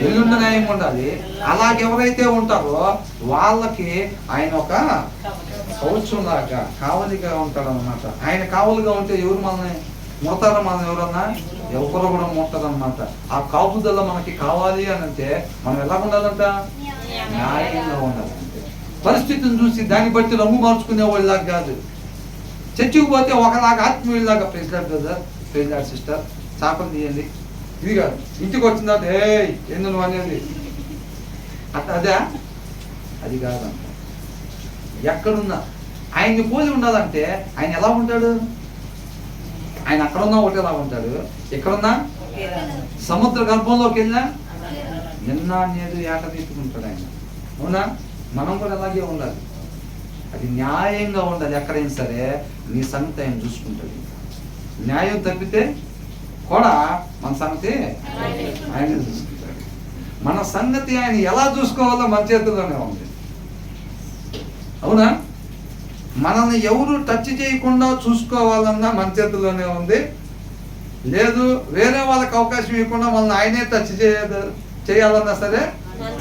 ఎల్లుండి న్యాయం ఉండాలి. అలాగెవరైతే ఉంటారో వాళ్ళకి ఆయన ఒక కవచం లాగా కావలిగా ఉంటాడు అనమాట. ఆయన కావలిగా ఉంటే ఎవరు మనల్ని ముడతారో, మనం ఎవరన్నా ఎవరు కూడా ముడతారనమాట. ఆ కాపుదల మనకి కావాలి అని అంటే మనం ఎలా ఉండాలంట, న్యాయంగా ఉండాలంటే. పరిస్థితిని చూసి దాన్ని బట్టి రంగు మార్చుకునే వాళ్ళలాగా కాదు. చర్చికి పోతే ఒకలాగా ఆత్మీయులాగా, ప్రెసిడెంట్ బ్రదర్, ప్రెసిడెంట్ సిస్టర్, చేపలు తీయండి, ఇది కాదు. ఇంటికి వచ్చిన తర్వాత ఏంది నువ్వు అనేది అదే, అది కాదంట. ఎక్కడున్నా ఆయన్ని పోలి ఉండాలంటే ఆయన ఎలా ఉంటాడు? ఆయన అక్కడున్నా ఒకటేలా ఉంటాడు, ఎక్కడున్నా సముద్ర గర్భంలోకి వెళ్ళినా నిన్న అనేది ఏట తీసుకుంటాడు ఆయన. అవునా? మనం కూడా అలాగే ఉండాలి. అది న్యాయంగా ఉండాలి. ఎక్కడైనా సరే నీ సంగతి ఆయన చూసుకుంటాడు. న్యాయం తప్పితే కూడా మన సంగతి ఆయన చూసుకుంటాడు. మన సంగతి ఆయన ఎలా చూసుకోవాలో మన చేతుల్లోనే ఉంది. అవునా? మనల్ని ఎవరు టచ్ చేయకుండా చూసుకోవాలన్నా మన చేతుల్లోనే ఉంది. లేదు వేరే వాళ్ళకి అవకాశం ఇవ్వకుండా మనల్ని ఆయనే టచ్ చేయాలన్నా సరే మన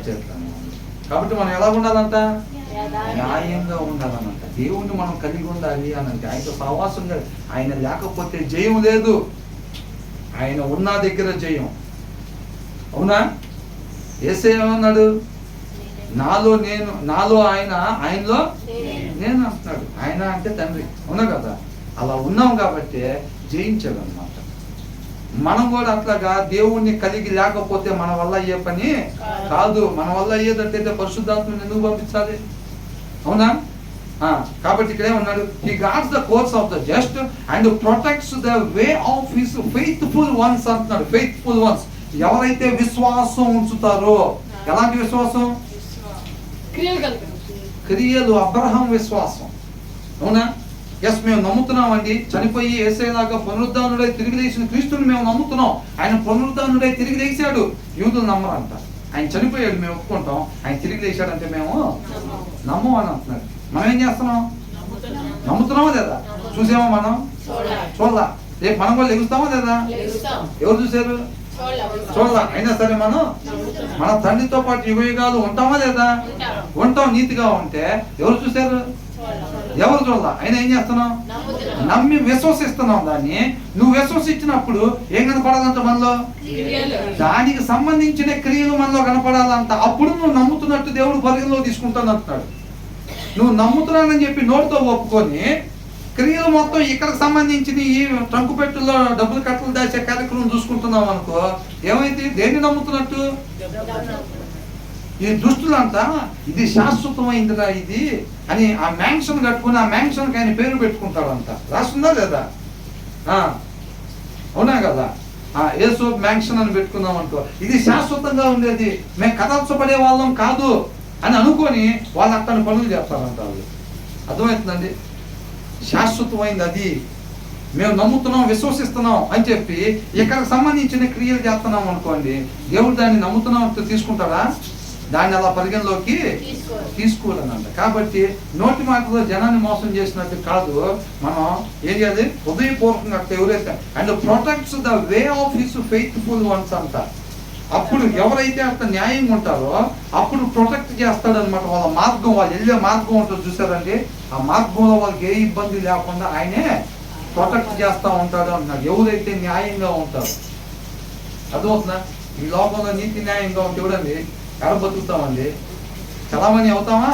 చేతుల్లోనే ఉంది. కాబట్టి మనం ఎలా ఉండాలంట, న్యాయంగా ఉండాలనంట. దేవుణ్ణి మనం కలిగి ఉండాలి అనంటే ఆయనతో సహవాసం కాదు. ఆయన లేకపోతే జయం లేదు, ఆయన ఉన్న దగ్గర జయం. అవునా? యేసయ్య ఏమన్నాడు? నాలో ఆయన, ఆయనలో నేను అంటున్నాడు. ఆయన అంటే తండ్రి. అవునా కదా? అలా ఉన్నాం కాబట్టి జయించాడు అనమాట. మనం కూడా అట్లాగా దేవుణ్ణి కలిగి లేకపోతే మన వల్ల అయ్యే పని కాదు. మన వల్ల అయ్యేదంటే పరిశుద్ధాత్మని ఎందుకు పంపించాలి? అవునా? కాబట్టి ఇక్కడే ఉన్నాడు, he guards the course of the just and protects the way of his faithful ones అంటున్నాడు. faithful ones ఎవరైతే విశ్వాసం ఉంచుతారో. ఎలాంటి విశ్వాసం? క్రియలు. అబ్రహాం విశ్వాసం. అవునా? ఎస్, మేము నమ్ముతున్నామండి. చనిపోయి యేసయ్యలాగా పునరుద్ధానుడై తిరిగి లేచిన క్రీస్తుని మేము నమ్ముతున్నాం. ఆయన పునరుద్ధానుడై తిరిగి లేచాడు. యూదులు నమ్మరంట. ఆయన చనిపోయాడు, మేము ఒప్పుకుంటాం. ఆయన తిరిగి లేచాడంటే మేము నమ్మం అని అంటున్నాడు. మనం ఏం చేస్తున్నాం? నమ్ముతున్నామా లేదా? చూసామా మనం? చూడాల. రేపు మనం కూడా లెగుస్తామా లేదా? ఎవరు చూసారు? చూడాల. అయినా సరే మనం మన తండ్రితో పాటు యుగయుగాలు ఉంటామా లేదా? ఉంటాం. నీతిగా ఉంటే ఎవరు చూసారు? ఎవరు చూడాల. అయినా ఏం చేస్తున్నాం? నమ్మి విశ్వసిస్తున్నాం. దాన్ని నువ్వు విశ్వసించినప్పుడు ఏం కనపడాలంట మనలో? దానికి సంబంధించిన క్రియలు మనలో కనపడాలంట. అప్పుడు నువ్వు నమ్ముతున్నట్టు దేవుడు పరిగణలో తీసుకుంటాను అంటున్నాడు. నువ్వు నమ్ముతున్నానని చెప్పి నోటితో ఒప్పుకొని క్రియలు మొత్తం ఇక్కడికి సంబంధించిన ఈ ట్రంకు పెట్టుల్లో డబ్బులు కట్టలు దాచే కార్యక్రమం చూసుకుంటున్నాం అనుకో, ఏమైంది? దేన్ని నమ్ముతున్నట్టు? ఈ దుష్టులంతా ఇది శాశ్వతమైందిరా ఇది అని ఆ మ్యాన్షన్ కట్టుకుని ఆ మ్యాన్షన్కి ఆయన పేరు పెట్టుకుంటాడంట. రాస్తుందా లేదా? అవునా కదా? ఏసో మ్యాన్షన్ అని పెట్టుకున్నాం అనుకో, ఇది శాశ్వతంగా ఉండేది, మేము కదల్చబడే వాళ్ళం కాదు అని అనుకొని వాళ్ళు అట్టని పనులు చేస్తారంట. వాళ్ళు అర్థమవుతుందండి? శాశ్వతమైంది అది, మేము నమ్ముతున్నాం, విశ్వసిస్తున్నాం అని చెప్పి ఇక్కడ సంబంధించిన క్రియలు చేస్తున్నాం అనుకోండి, దేవుడు దాన్ని నమ్ముతున్నాం తీసుకుంటాడా? దాన్ని అలా పరిగణలోకి తీసుకోలేనంట. కాబట్టి నోటి మాటలో జనాన్ని మోసం చేసినట్టు కాదు. మనం ఏం చేయాలి? హృదయపూర్వకంగా ఎవరైతే and protects the way of his faithful once అంట. అప్పుడు ఎవరైతే అంత న్యాయంగా ఉంటారో అప్పుడు ప్రొటెక్ట్ చేస్తాడనమాట. వాళ్ళ మార్గం, వాళ్ళు వెళ్ళే మార్గం ఉంటుంది చూసారండి, ఆ మార్గంలో వాళ్ళకి ఏ ఇబ్బంది లేకుండా ఆయనే ప్రొటెక్ట్ చేస్తూ ఉంటాడు అంటున్నాడు. ఎవరైతే న్యాయంగా ఉంటారో. అర్థమవుతుందా? ఈ లోకంలో నీతి న్యాయంగా ఉంటే చూడండి ఎక్కడ బతుకుతామండి? చలామణి అవుతామా?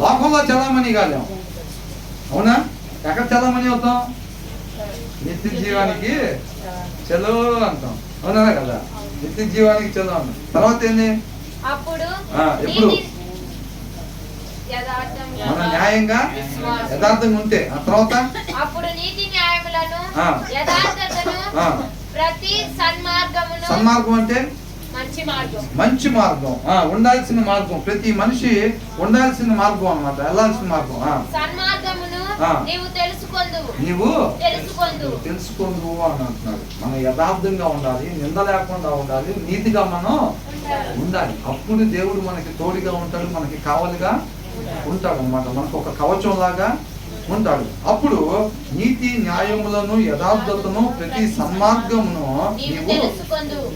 లోకంలో చలామణి కాలేం. అవునా? ఎక్కడ చలామణి అవుతాం? నిత్య జీవానికి చలో అంటాం. అవునా కదా? నిత్య జీవానికి చలో అంటాం. తర్వాత ఏంది? ఎప్పుడు మన న్యాయంగా యథార్థంగా ఉంటే ఆ తర్వాత అప్పుడు నీతి న్యాయములను యథార్థతను ప్రతి సన్మార్గమును. సన్మార్గం అంటే మంచి మార్గం, ఉండాల్సిన మార్గం, ప్రతి మనిషి ఉండాల్సిన మార్గం అన్నమాట, వెళ్ళాల్సిన మార్గం. నీవు తెలుసుకొందువు అని అంటున్నాడు. మనం యథార్థంగా ఉండాలి, నింద లేకుండా ఉండాలి, నీతిగా మనం ఉండాలి. అప్పుడు దేవుడు మనకి తోడుగా ఉంటాడు, మనకి కావలిగా ఉంటాడు అన్నమాట. మనకు ఒక కవచం లాగా ఉంటాడు. అప్పుడు నీతి న్యాయములను యథార్థతను ప్రతి సన్మార్గమును నీవు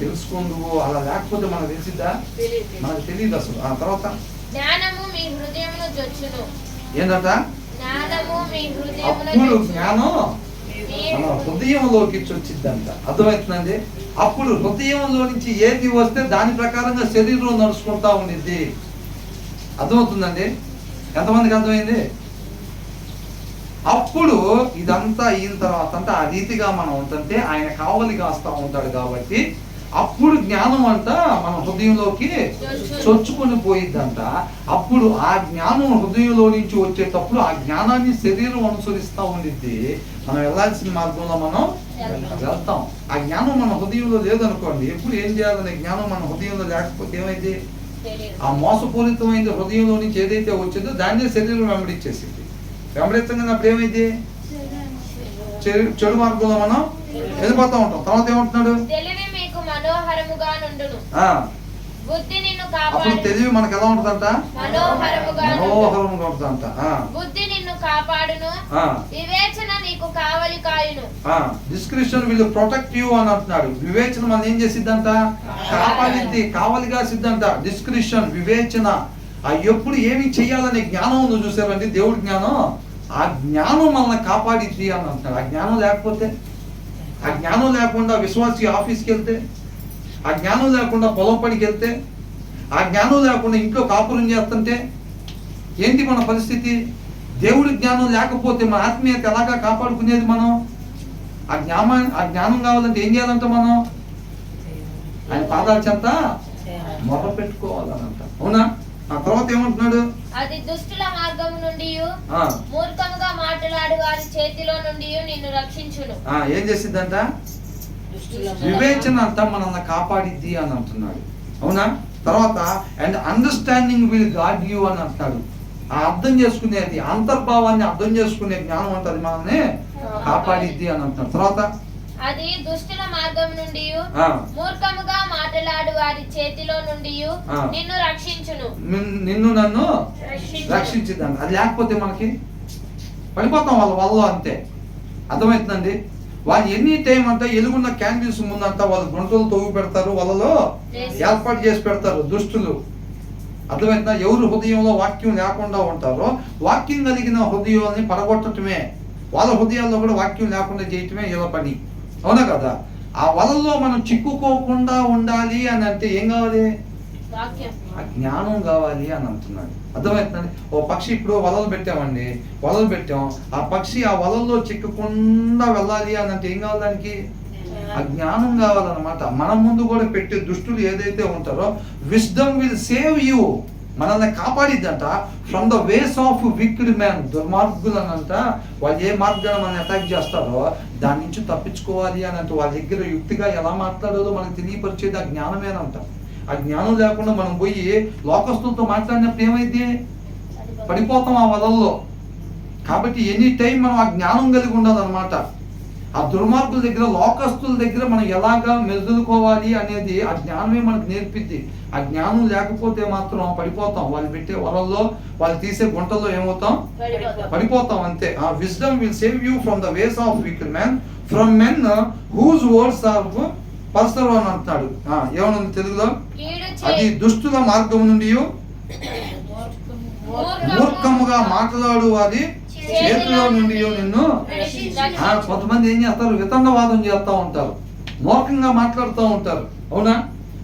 తెలుసుకుందువు. అలా లేకపోతే మనకు తెలిసిద్దా? మనకు తెలియదు అసలు. ఆ తర్వాత ఏంటంట? అప్పుడు జ్ఞానం మన హృదయంలోకి వచ్చిద్దంట. అర్థమవుతుందండి? అప్పుడు హృదయంలో నుంచి ఏది వస్తే దాని ప్రకారంగా శరీరం నడుచుకుంటా ఉండిద్ది. అర్థమవుతుందండి? ఎంతమందికి అర్థమైంది? అప్పుడు ఇదంతా అయిన తర్వాత అంటే ఆ రీతిగా మనం ఉంటుంటే ఆయన కావలి కాస్తా ఉంటాడు కాబట్టి అప్పుడు జ్ఞానం అంట మన హృదయంలోకి చొచ్చుకొని పోయిద్దంట. అప్పుడు ఆ జ్ఞానం హృదయంలో నుంచి వచ్చేటప్పుడు ఆ జ్ఞానాన్ని శరీరం అనుసరిస్తూ ఉండిద్ది. మనం వెళ్ళాల్సిన మార్గంలో మనం వెళ్తాం. ఆ జ్ఞానం మన హృదయంలో లేదనుకోండి, ఎప్పుడు ఏం చేయాలనే జ్ఞానం మన హృదయంలో లేకపోతే ఏమైంది? ఆ మోసపూరితమైన హృదయంలో నుంచి ఏదైతే వచ్చిందో దాన్నే శరీరం వెంబడించేసింది. వెంబడించగానే అప్పుడు ఏమైంది? చెడు మార్గంలో మనం వెళ్ళిపోతా ఉంటాం. తర్వాత ఏమంటున్నాడు? అప్పుడు తెలివి మనకు ఎలా ఉంటుందంట? మనోహరముగా ఉంటుందంట. డిస్క్రిప్షన్ విల్ ప్రొటెక్ట్ యూ అని అంటున్నాడు. వివేచన మనం ఏం చేసిద్దంట? కాపాడిద్ది, కావలిగా సిద్దంట. డిస్క్రిప్షన్ వివేచన ఎప్పుడు ఏమి చెయ్యాలనే జ్ఞానం ఉందో చూసారండి, దేవుడి జ్ఞానం. ఆ జ్ఞానం మనల్ని కాపాడిద్ది అని అంటున్నాడు. ఆ జ్ఞానం లేకపోతే, ఆ జ్ఞానం లేకుండా విశ్వాసి ఆఫీస్కి వెళ్తే, ఆ జ్ఞానం లేకుండా పొలం పనికి వెళ్తే, ఆ జ్ఞానం లేకుండా ఇంట్లో కాపురం చేస్తుంటే ఏంటి మన పరిస్థితి? దేవుడి జ్ఞానం లేకపోతే మన ఆత్మీయత ఎలాగా కాపాడుకునేది మనం? ఆ జ్ఞానం కావాలంటే ఏం చేయాలంట? మనం ఆయన పాదాల చెంత మొర పెట్టుకోవాలనంట. అవునా? ఆ తర్వాత ఏమంటున్నాడు? అది దుష్టుల మార్గము నుండి మూర్ఖముగా మాట్లాడు వారి చేతిలో నుండి నిన్ను రక్షించును. ఏం చేసిద్దంట? వివేచన అంతా మనల్ని కాపాడిద్ది అని అంటున్నాడు. అవునా? తర్వాత and understanding will God you అని అంటున్నాడు. ఆ అర్థం చేసుకునేది, అంతర్భావాన్ని అర్థం చేసుకునే జ్ఞానం అంటది మనల్ని కాపాడిద్ది అని అంటున్నాడు. తర్వాత అది దుష్టుల మార్గం నుండి మూర్ఖముగా మాట్లాడు వారి చేతిలో నుండి నిన్ను రక్షించును. నిన్ను నన్ను రక్షించిద్దండి. అది లేకపోతే మనకి పడిపోతాం వాళ్ళ వల్ల. అంతే. అర్థమవుతుందండి? వాళ్ళు ఎనీ టైం అంతా ఎలుగున్న క్యాండిల్స్ ముందంతా వాళ్ళు గుంటలు తవ్వి పెడతారు, వాళ్ళలో ఏర్పాటు చేసి పెడతారు దుష్టులు. అర్థమవుతుందా? ఎవరు హృదయంలో వాక్యం లేకుండా ఉంటారో వాక్యం కలిగిన హృదయాన్ని పడగొట్టడమే, వాళ్ళ హృదయాల్లో కూడా వాక్యం లేకుండా చేయటమే ఇలా పని. అవునా కదా? ఆ వలల్లో మనం చిక్కుకోకుండా ఉండాలి అని అంటే ఏం కావాలి? ఆ జ్ఞానం కావాలి అని అంటున్నాడు. అర్థమవుతుందండి? ఓ పక్షి ఇప్పుడు వలలు పెట్టామండి, వలలు పెట్టాం. ఆ పక్షి ఆ వలల్లో చిక్కకుండా వెళ్ళాలి అని అంటే ఏం కావాలి? దానికి ఆ జ్ఞానం కావాలన్నమాట. మన ముందు కూడా పెట్టే దుష్టులు ఏదైతే ఉంటారో విజ్డమ్ విల్ సేవ్ యూ, మనల్ని కాపాడిద్దంట from the ways of wicked man. దుర్మార్గులు అనంట వాళ్ళు ఏ మార్గాన్ని మనం అటాక్ చేస్తారో దాని నుంచి తప్పించుకోవాలి అని అంటే వాళ్ళ దగ్గర యుక్తిగా ఎలా మాట్లాడాలో మనకు తెలియపరిచేది ఆ జ్ఞానమేనంట. ఆ జ్ఞానం లేకుండా మనం పోయి లోకస్తులతో మాట్లాడినప్పుడు ఏమైంది? పడిపోతాం ఆ వలల్లో. కాబట్టి ఎనీ టైం మనం ఆ జ్ఞానం కలిగి ఉండాలన్నమాట. ఆ దుర్మార్గుల దగ్గర, లోకస్తుల దగ్గర మనం ఎలాగా మెదులుకోవాలి అనేది ఆ జ్ఞానమే మనకు నేర్పిద్ది. ఆ జ్ఞానం లేకపోతే మాత్రం పడిపోతాం. వాళ్ళు పెట్టే వలల్లో, వాళ్ళు తీసే గుంటల్లో ఏమవుతాం? పడిపోతాం. అంతే. ఆ wisdom will save you from the ways of wicked man, from men whose words are personal అని అంటున్నాడు. ఏమన్నా తెలుగులో? అది దుష్టుల మార్గం నుండి మూర్ఖముగా మాట్లాడు వారి చేతిలో నుండి నిన్ను. కొంతమంది ఏం చేస్తారు? వితండవాదం చేస్తూ ఉంటారు, మూర్ఖంగా మాట్లాడుతూ ఉంటారు. అవునా?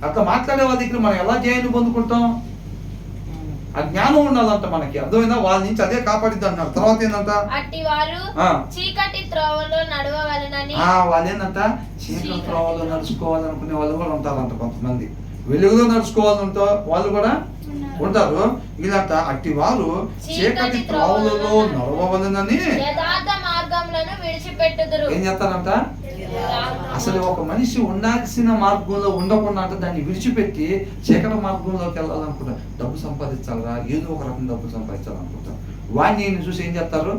అట్లా మాట్లాడే వాళ్ళ దగ్గర మనం ఎలా జయాన్ని పొందుకుంటాం? ఆ జ్ఞానం ఉండాలంట మనకి. అర్థమైందా? వాళ్ళ నుంచి అదే కాపాడిద్ది అన్నారు. తర్వాత ఏంటంట? చీకటి త్రోవలో నడవవలెనని. వాళ్ళు ఏంటంట? చీకటి త్రోవలో నడుచుకోవాలనుకునే వాళ్ళు కూడా ఉంటారంట. కొంతమంది వెలుగులో నడుచుకోవాలంట వాళ్ళు కూడా ఉంటారు. ఇలాంట అట్టి వారు చీకటి త్రోవలలో నడవవలెనని ఏం చేస్తారంట? అసలు ఒక మనిషి ఉండాల్సిన మార్గంలో ఉండకుండా అంటే దాన్ని విడిచిపెట్టి చీకటి మార్గంలోకి వెళ్ళాలనుకుంటా. డబ్బు సంపాదించాలా, ఏదో ఒక రకం డబ్బు సంపాదించాలనుకుంటా. వాడిని నేను చూసి ఏం చేస్తారు?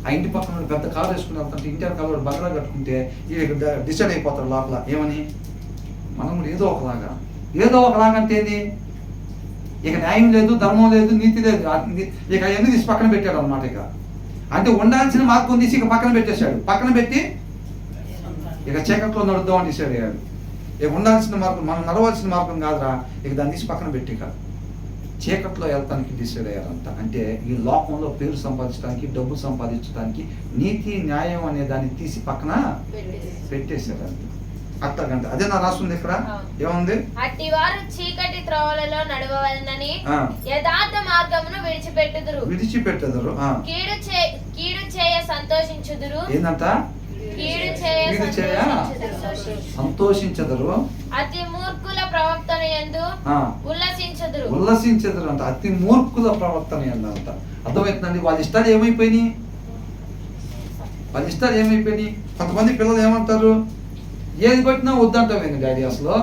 ఆ ఇంటి పక్కన పెద్ద కారు వేసుకుని వెళ్తుంటే ఇంటి కాలు బంగ్లా కట్టుకుంటే డిసైడ్ అయిపోతారు లోపల. ఏమని? మనం కూడా ఏదో ఒకలాగా అంటే ఏది? ఇక న్యాయం లేదు, ధర్మం లేదు, నీతి లేదు. ఇక అవన్నీ తీసి పక్కన పెట్టాడు అనమాట. ఇక అంటే ఉండాల్సిన మార్గం తీసి ఇక పక్కన పెట్టేశాడు. పక్కన పెట్టి ఇక చీకట్లో నడుద్దాం అని డిసైడ్ అయ్యాడు. ఇక ఉండాల్సిన మార్గం, మనం నడవాల్సిన మార్గం కాదురా, ఇక దాన్ని తీసి పక్కన పెట్టి ఇక చీకట్లో వెళ్తానికి డిసైడ్ అయ్యారంట. అంటే ఈ లోకంలో పేరు సంపాదించడానికి, డబ్బు సంపాదించడానికి, నీతి న్యాయం అనే దాన్ని తీసి పక్కన పెట్టేశారంట. అట్లాగంట అదే నా రాస్తుంది ఇక్కడ ఏముంది, అట్టివారు చీకటి త్రోవలలో నడవవలెనని యథార్థ మార్గమును విడిచిపెట్టుదురు, కీడు చేయ సంతోషించుదురు. ఏందంట, కీడు చేయ సంతోషించదురు, అతి మూర్ఖుల ప్రవర్తన యందు ఉల్లసించదురు అంట. అతి మూర్ఖుల ప్రవర్తన యందు అంట. అర్థమవుతుందండి. వాళ్ళ ఇష్టాలు ఏమైపోయినాయి, కొంతమంది పిల్లలు ఏమంటారు, ఏది పట్టినా వద్దంటావేంది డాడీ, అసలు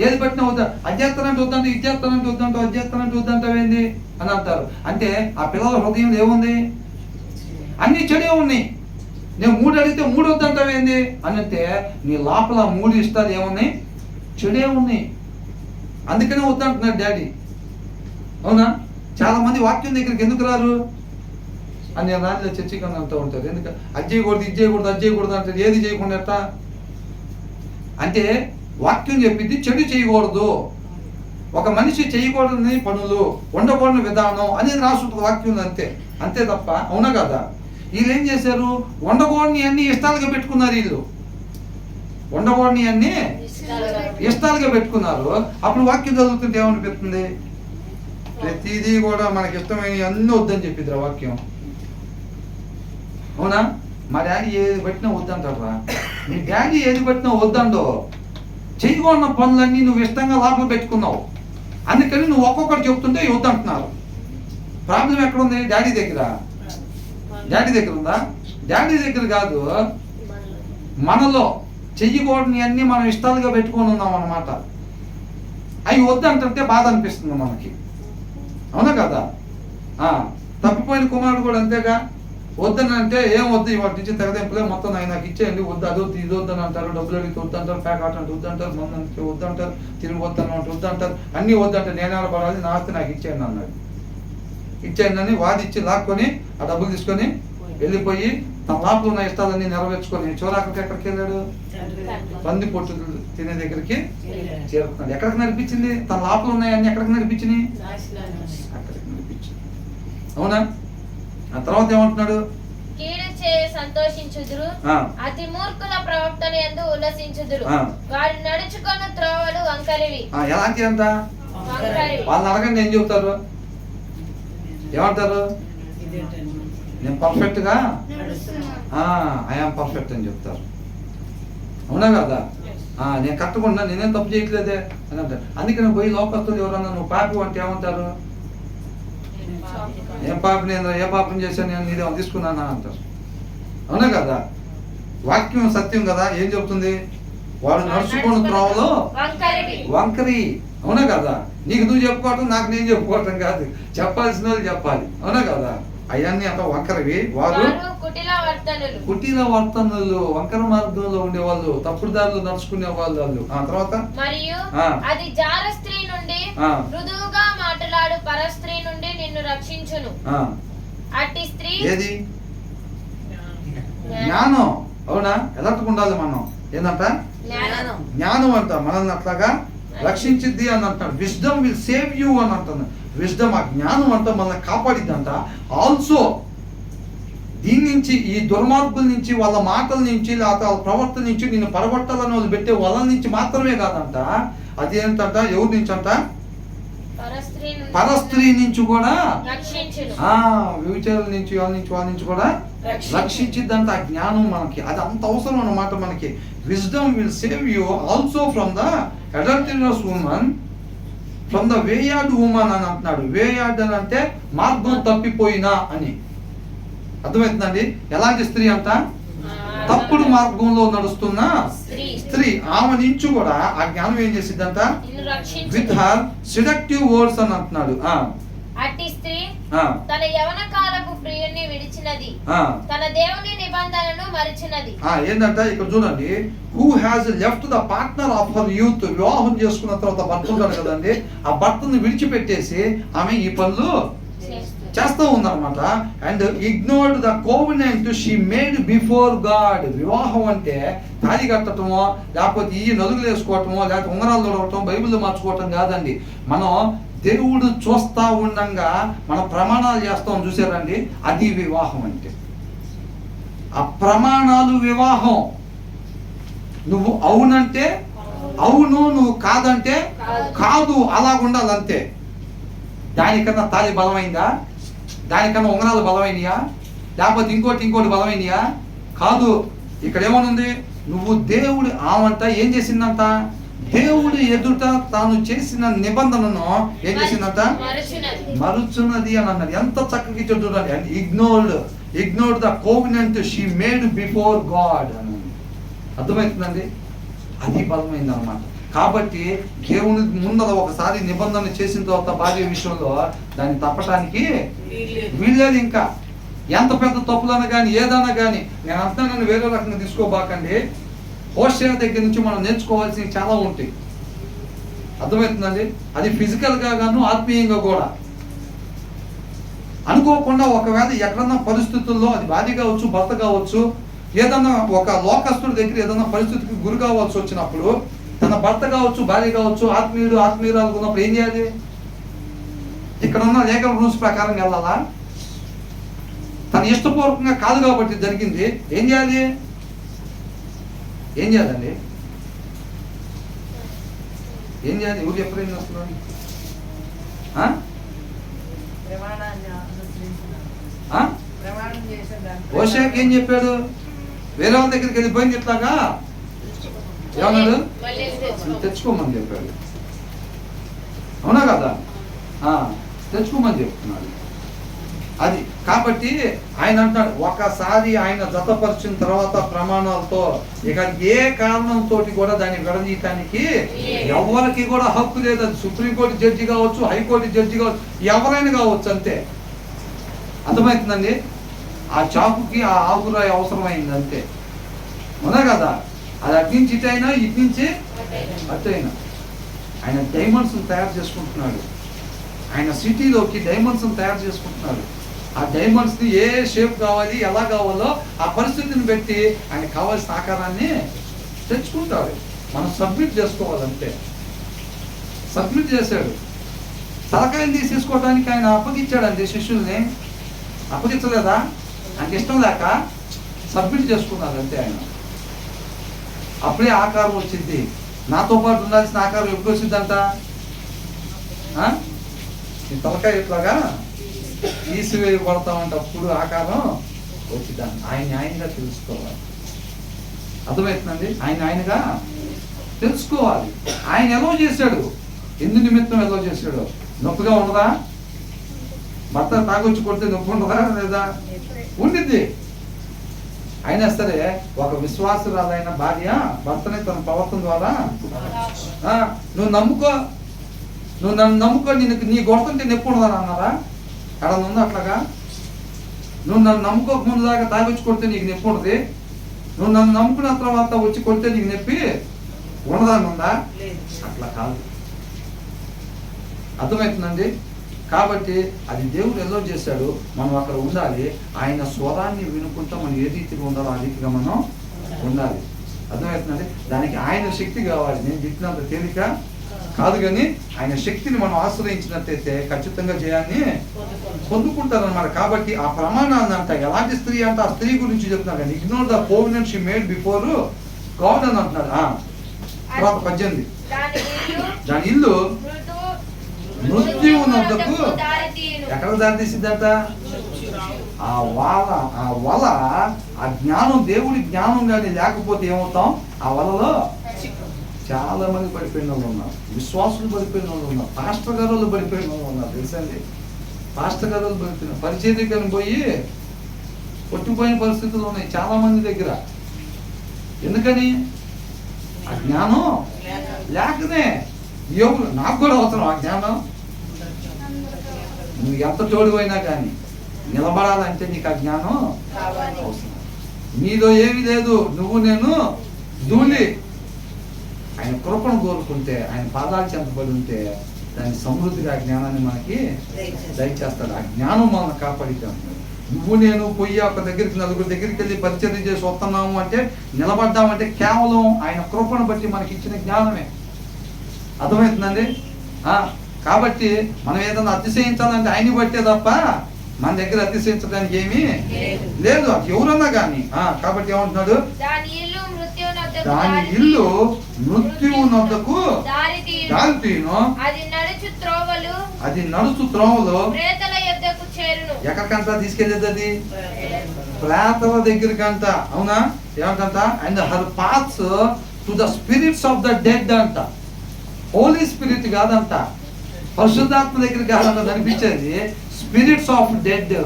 ఏది పట్టినా వద్దా, అధ్యాత్తానంటే వద్దంటే, ఇచ్చేస్తానంటే వద్దంటావు, అధ్యాత్తానంటే వద్దంటావేంది అని అంటారు. అంటే ఆ పిల్లల హృదయంలో ఏముంది, అన్ని చెడే ఉన్నాయి. నేను 3 అడిగితే 3 వద్దంటావేంది అని అంటే నీ లోపల 3 ఇష్టాలు ఏమున్నాయి, చెడే ఉన్నాయి. అందుకనే వద్దంటున్నాడు డాడీ. అవునా, చాలా మంది వాక్యం దగ్గరికి ఎందుకు రారు అని నేను రాజులో చర్చికి అంటూ ఉంటారు. ఎందుకంటే అది చేయకూడదు, ఇది చేయకూడదు, అది చేయకూడదు అంటే ఏది చేయకుండా ఎట్టా అంటే వాక్యం చెప్పింది చెడు చేయకూడదు, ఒక మనిషి చేయకూడని పనులు, ఉండకూడని విధానం అనేది రాసుంటుంది వాక్యం, అంతే తప్ప. అవునా కదా. వీళ్ళు ఏం చేశారు, ఉండకూడని అన్ని ఇష్టాలుగా పెట్టుకున్నారు. వీళ్ళు ఉండకూడని అన్ని ఇష్టాలుగా పెట్టుకున్నారు. అప్పుడు వాక్యం చదువుతుంటే ఏమనిపిస్తుంది, ప్రతిదీ కూడా మనకి ఇష్టమైన అన్నీ వద్దని చెప్పిద్రా వాక్యం. అవునా, మా డాడీ ఏది పెట్టినా వద్దంటారా, మీ డాడీ ఏది పెట్టినా వద్దండో, చేయకూడన పనులన్నీ నువ్వు ఇష్టంగా లోపల పెట్టుకున్నావు, అందుకని నువ్వు ఒక్కొక్కటి చెప్తుంటే వద్దంటున్నారు. ప్రాబ్లం ఎక్కడుంది, డాడీ దగ్గర ఉందా, డాడీ దగ్గర కాదు, మనలో చెయ్యకూడని అన్నీ మనం ఇష్టాలుగా పెట్టుకొని ఉన్నాం అన్నమాట. అవి వద్దంటే బాధ అనిపిస్తుంది మనకి. అవునా కదా. తప్పిపోయిన కుమారుడు కూడా అంతేగా, వద్దని అంటే ఏం వద్దు, ఇవాటి నుంచి తెగదెంపులే మొత్తం నాకు ఇచ్చేయండి, వద్దు అదో ఇది వద్దని అంటారు, డబ్బులు అడిగితే వద్దంటారు, ప్యాకెట్ అంటే వద్దంటారు, మందు అంటే వద్దంటారు, తిరిగి వద్దాను అంటే వద్దంటారు, అన్నీ వద్దంటారు. నేను ఆడపడాలి, నా ఆస్తి నాకు ఇచ్చేయండి అన్నాడు. ఇచ్చేయండి అని వాదిచ్చి లాక్కొని ఆ డబ్బులు తీసుకొని వెళ్ళిపోయి తన లోపల ఉన్న ఇష్టాలన్నీ నెరవేర్చుకొని చివరాకరికి ఎక్కడికి వెళ్ళాడు, పంది పొట్టు తినే దగ్గరికి చేరుకున్నాడు. ఎక్కడికి నడిపించింది, తన లోపల ఉన్నాయన్నీ ఎక్కడికి నడిపించినాయి, అక్కడికి నడిపించింది. అవునా. ఆ తర్వాత ఏమంటున్నాడు, కీడు చేయ సంతోషించుదురు, అతి మూర్ఖుల ప్రవర్తన యందు ఉల్లసించుదురు, వారు నడుచుకున్న త్రోవలు వంకరివి. ఎలాంటి అంట, వాళ్ళని అడగండి ఏం చెబుతారు, ఏమంటారు, నేను పర్ఫెక్ట్ గా ఐఆమ్ పర్ఫెక్ట్ అని చెప్తారు. అవునా కదా. నేను కట్టుకున్నా, నేనేం తప్పు చేయట్లేదే అని అంటారు. అందుకని పోయి లోకస్తులు ఎవరన్నా నువ్వు పాపి అంటే ఏమంటారు, ఏం పాపి, నేను ఏ పాపం చేశాను, నేను నీదేమో తీసుకున్నానా అంటారు. అవునా కదా. వాక్యం సత్యం కదా. ఏం చెప్తుంది, వాడు నడుచుకున్న త్రోవలో వంకరి. అవునా కదా. నీకు నువ్వు చెప్పుకోవటం, నాకు నేను చెప్పుకోవటం కాదు, చెప్పాల్సిన వాళ్ళు చెప్పాలి. అవునా కదా. అవన్నీ అంత వంకరవి. వారు కుటిల వర్తనులు, వంకర మార్గంలో ఉండేవాళ్ళు, తప్పుడు దారిలో నడుచుకునే వాళ్ళు. ఆ తర్వాత మరియు అది జార స్త్రీ నుండి మృదువుగా మాట్లాడు పరస్త్రీ నుండి నిన్ను రక్షించును. అట్టి స్త్రీ ఏది, జ్ఞానం. అవునా. ఎలాంటి ఉండాలి మనం, ఏందంట జ్ఞానం అంట, మనల్ని అట్లాగా రక్షించిద్ది అని అంటాడు. విజ్డమ్ విల్ సేవ్ యూ అని అంటున్నాడు. విజ్డమ్, ఆ జ్ఞానం అంతా మనల్ని కాపాడిద్దంట. ఆల్సో దీని నుంచి, ఈ దుర్మార్గుల నుంచి, వాళ్ళ మాటల నుంచి, లేకపోతే వాళ్ళ ప్రవర్తన నుంచి నిన్ను పరగొట్టాలని వాళ్ళు పెట్టే వాళ్ళ నుంచి మాత్రమే కాదంట, అదేంటంట, ఎవరి నుంచి అంట, పరస్త్రీ నుంచి కూడా, వ్యభిచారుల నుంచి, వాళ్ళ నుంచి కూడా రక్షించిద్దంట ఆ జ్ఞానం మనకి. అది అంత అవసరం అన్నమాట మనకి. Wisdom will save you also from the adulterous women, from the wayward women అని అంటున్నాడు. వేయార్డ్ అని అంటే మార్గం తప్పిపోయినా అని అర్థమవుతుందండి. ఎలాంటి స్త్రీ అంట, తప్పుడు మార్గంలో నడుస్తున్న స్త్రీ. ఆమె నుంచి కూడా ఆ జ్ఞానం ఏం చేసిద్దంట, విత్ హర్ సెడక్టివ్ వర్డ్స్ అని అంటున్నాడు. అట్టి స్త్రీ తన యవన కాలపు ప్రియుని విడిచినది, తన దేవుని నిబంధనను మరిచినది. ఏంటంట ఇక్కడ చూడండి, who has left the partner of her youth. వివాహం చేసుకున్న తర్వాత భర్త ఉంటాడు కదండి, ఆ భర్తను విడిచిపెట్టేసి ఆమె ఈ పనులు చేస్తూ ఉందన్నమాట. And ignored the covenant she made before God. వివాహం అంటే తాళి కట్టడమో, లేకపోతే ఈ నలుగులు వేసుకోవటమో, లేకపోతే ఉంగరాలు తొడవటం, బైబిల్ మార్చుకోవటం కాదండి. మనం దేవుడు చూస్తా ఉండంగా మనం ప్రమాణాలు చేస్తాం చూసారండి, అది వివాహం అంటే. ఆ ప్రమాణాలు వివాహం. నువ్వు అవునంటే అవును, నువ్వు కాదంటే కాదు, అలా ఉండాలంతే. దానికన్నా తాళి బలమైందా? దానికన్నా ఉంగరాలు బలమైనయా? లేకపోతే ఇంకోటి బలమైనయా? కాదు. ఇక్కడ ఏమనుంది? నువ్వు దేవుడు ఆమంట ఏం చేసిందంట? దేవుడు ఎదుట తాను చేసిన నిబంధనను ఏం చేసిందంట? మరుచున్నది అని అన్నది. ఎంత చక్కగా చూడండి. And ignored the covenant she made before God అని అర్థమవుతుందండి. అది బలమైంది అన్నమాట. కాబట్టి దేవుని ముందర ఒకసారి నిబంధన చేసిన తర్వాత భార్య విషయంలో దాన్ని తప్పటానికి వీల్లేదు. ఇంకా ఎంత పెద్ద తప్పులన్నా కానీ ఏదైనా కానీ, నేను అంటున్నాను వేరే రకంగా తీసుకోబాకండి. హోషేయ దగ్గర నుంచి మనం నేర్చుకోవాల్సినవి చాలా ఉంటాయి. అర్థమవుతుందండి. అది ఫిజికల్గా గాను ఆత్మీయంగా కూడా. అనుకోకుండా ఒకవేళ ఎక్కడన్నా పరిస్థితుల్లో, అది భార్య కావచ్చు, భర్త కావచ్చు, ఏదన్నా ఒక లోకస్తుడి దగ్గర ఏదన్నా పరిస్థితికి గురి కావాల్సి వచ్చినప్పుడు, తన భర్త కావచ్చు, భార్య కావచ్చు, ఆత్మీయురాలు ఉన్నప్పుడు ఏం చేయాలి? ఇక్కడ ఉన్న లీగల్ రూల్స్ ప్రకారం వెళ్ళాలా? తన ఇష్టపూర్వకంగా కాదు కాబట్టి జరిగింది, ఏం చేయాలి? ఏం చేయాలండి? ఏం చేయాలి? ఎవరు ఎప్పుడేం చేస్తున్నారు? హోషేయకి ఏం చెప్పాడు? వేరే వాళ్ళ దగ్గరికి వెళ్ళిపోయింది ఇట్లాగా ఏమన్నాడు? తెచ్చుకోమని చెప్పాడు. అవునా కదా? తెచ్చుకోమని చెప్తున్నాడు. అది కాబట్టి ఆయన అంటాడు, ఒకసారి ఆయన జతపరిచిన తర్వాత ప్రమాణాలతో ఇక ఏ కారణంతో కూడా దాన్ని విడదీయటానికి ఎవరికి కూడా హక్కు లేదు. అది సుప్రీంకోర్టు జడ్జి కావచ్చు, హైకోర్టు జడ్జి కావచ్చు, ఎవరైనా కావచ్చు, అంతే. అర్థమవుతుందండి. ఆ చాకుకి ఆ ఆకురాయి అవసరమైంది, అంతే. అవునా కదా? అది అట్నుంచి ఇటైనా, ఇటు నుంచి అటైనా. ఆయన డైమండ్స్ తయారు చేసుకుంటున్నాడు. ఆయన సిటీలోకి డైమండ్స్ తయారు చేసుకుంటున్నాడు. ఆ డైమండ్స్ ని ఏ షేప్ కావాలి, ఎలా కావాలో ఆ పరిస్థితిని బట్టి ఆయన కావాల్సిన ఆకారాన్ని తెచ్చుకుంటాడు. మనం సబ్మిట్ చేసుకోవాలంటే. సబ్మిట్ చేశాడు. తలకాయని తీసేసుకోవడానికి ఆయన అప్పగించాడండి శిష్యుల్ని. అప్పగించలేదా? ఆయనకి ఇష్టం లేక సబ్మిట్ చేసుకున్నాడు అంతే. ఆయన అప్పుడే ఆకారం వచ్చింది. నాతో పాటు ఉండాల్సిన ఆకారం ఎప్పుడు వచ్చిందంట? ఈ తలకాయ ఇట్లాగా తీసివేయబడతామంటే అప్పుడు ఆకారం వచ్చిందని ఆయనగా తెలుసుకోవాలి. అర్థమవుతుందండి. ఆయనగా తెలుసుకోవాలి. ఆయన ఎలా చేశాడు? ఎందు నిమిత్తం ఎలా చేశాడు? నొప్పిగా ఉండదా? భర్త తాగొచ్చి కొడితే నొప్పి ఉండదా? లేదా? ఉండిద్ది. అయినా సరే ఒక విశ్వాసురాలైన భార్య భర్తని తన ప్రవర్తన ద్వారా నువ్వు నమ్ముకో, నువ్వు నన్ను నమ్ముకో, నీ కొడుతుంటే నొప్పి ఉండదని అన్నారా? ఎక్కడ ఉందా అట్లాగా? నువ్వు నన్ను నమ్ముకోక ముందు దాకా తాగొచ్చి కొడితే నీకు నొప్పి ఉండదు. నువ్వు నన్ను నమ్ముకున్న తర్వాత వచ్చి కొడితే నీకు నొప్పి ఉండదని ఉందా? అట్లా కాదు. అర్థమవుతుందండి. కాబట్టి అది దేవుడు ఎలా చేశాడు, మనం అక్కడ ఉండాలి. ఆయన స్వరాన్ని వినుకుంటా మనం ఏ రీతిగా ఉండాలో ఆ రీతిగా మనం ఉండాలి. అర్థమవుతుందండి. దానికి ఆయన శక్తి కావాలి. నేను చెప్పినంత తేలిక కాదు, కానీ ఆయన శక్తిని మనం ఆశ్రయించినట్టయితే ఖచ్చితంగా జయాన్ని పొందుకుంటారన్నమాట. కాబట్టి ఆ ప్రమాణాన్ని అంట ఎలాంటి స్త్రీ అంటే ఆ స్త్రీ గురించి చెప్తున్నారు. కానీ ignore the covenant she made before God అని అంటున్నాడు. తర్వాత 18 దాని ఇల్లు మృత్యువునొద్దకు ఎక్కడ దారి తీసిద్దంట? ఆ వల ఆ జ్ఞానం, దేవుడి జ్ఞానం కానీ లేకపోతే ఏమవుతాం? ఆ వలలో చాలా మంది పడిపోయిన వాళ్ళు ఉన్నారు. విశ్వాసులు పడిపోయిన వాళ్ళు ఉన్నారు. పాస్టర్ గారు పడిపోయిన వాళ్ళు ఉన్నారు. తెలుసండి. పాస్టర్ గారు పడిపోయిన పరిచర్యకని పోయి కొట్టిపోయిన పరిస్థితులు ఉన్నాయి చాలా మంది దగ్గర. ఎందుకని? ఆ జ్ఞానం లేకనే. ఎవరు? నాకు కూడా అవసరం ఆ జ్ఞానం. నువ్వు ఎంత తోడిపోయినా కానీ నిలబడాలంటే నీకు ఆ జ్ఞానం అవసరం. నీలో ఏమీ లేదు, నువ్వు నేను ధూళి. ఆయన కృపను కోరుకుంటే, ఆయన పాదాలు చెంతబడి ఉంటే దాని సమృద్ధిగా ఆ జ్ఞానాన్ని మనకి దయచేస్తాడు. ఆ జ్ఞానం మనల్ని కాపాడితే అంటున్నాడు. నువ్వు నేను పోయి ఒక దగ్గరికి నలుగురు దగ్గరికి వెళ్ళి పరిచర్య చేసి వస్తున్నాము అంటే, నిలబడ్డామంటే కేవలం ఆయన కృపను బట్టి మనకి ఇచ్చిన జ్ఞానమే. అర్థమవుతుందండి? కాబట్టి మనం ఏదైనా అతిశయించాలంటే ఆయన్ని బట్టే తప్ప మన దగ్గర అతిశయించడానికి ఏమీ లేదు. అది ఎవరన్నా కానీ. కాబట్టి ఏమంటున్నాడు? దాని ఇల్లు మృత్యువు నొద్దకు దారితీయును, అది నడుచు త్రోవలు ఎక్కడికంతా తీసుకెళ్ళేది? అది ప్రేతల దగ్గరికంట. అవునా? ఏమంటంట? And her paths to the spirits of the dead అంట. హోలీ స్పిరిట్ కాదంట, పరిశుద్ధాత్మ దగ్గర కాదంట నడిపించేది. స్పిరిట్స్ ఆఫ్ డెడ్,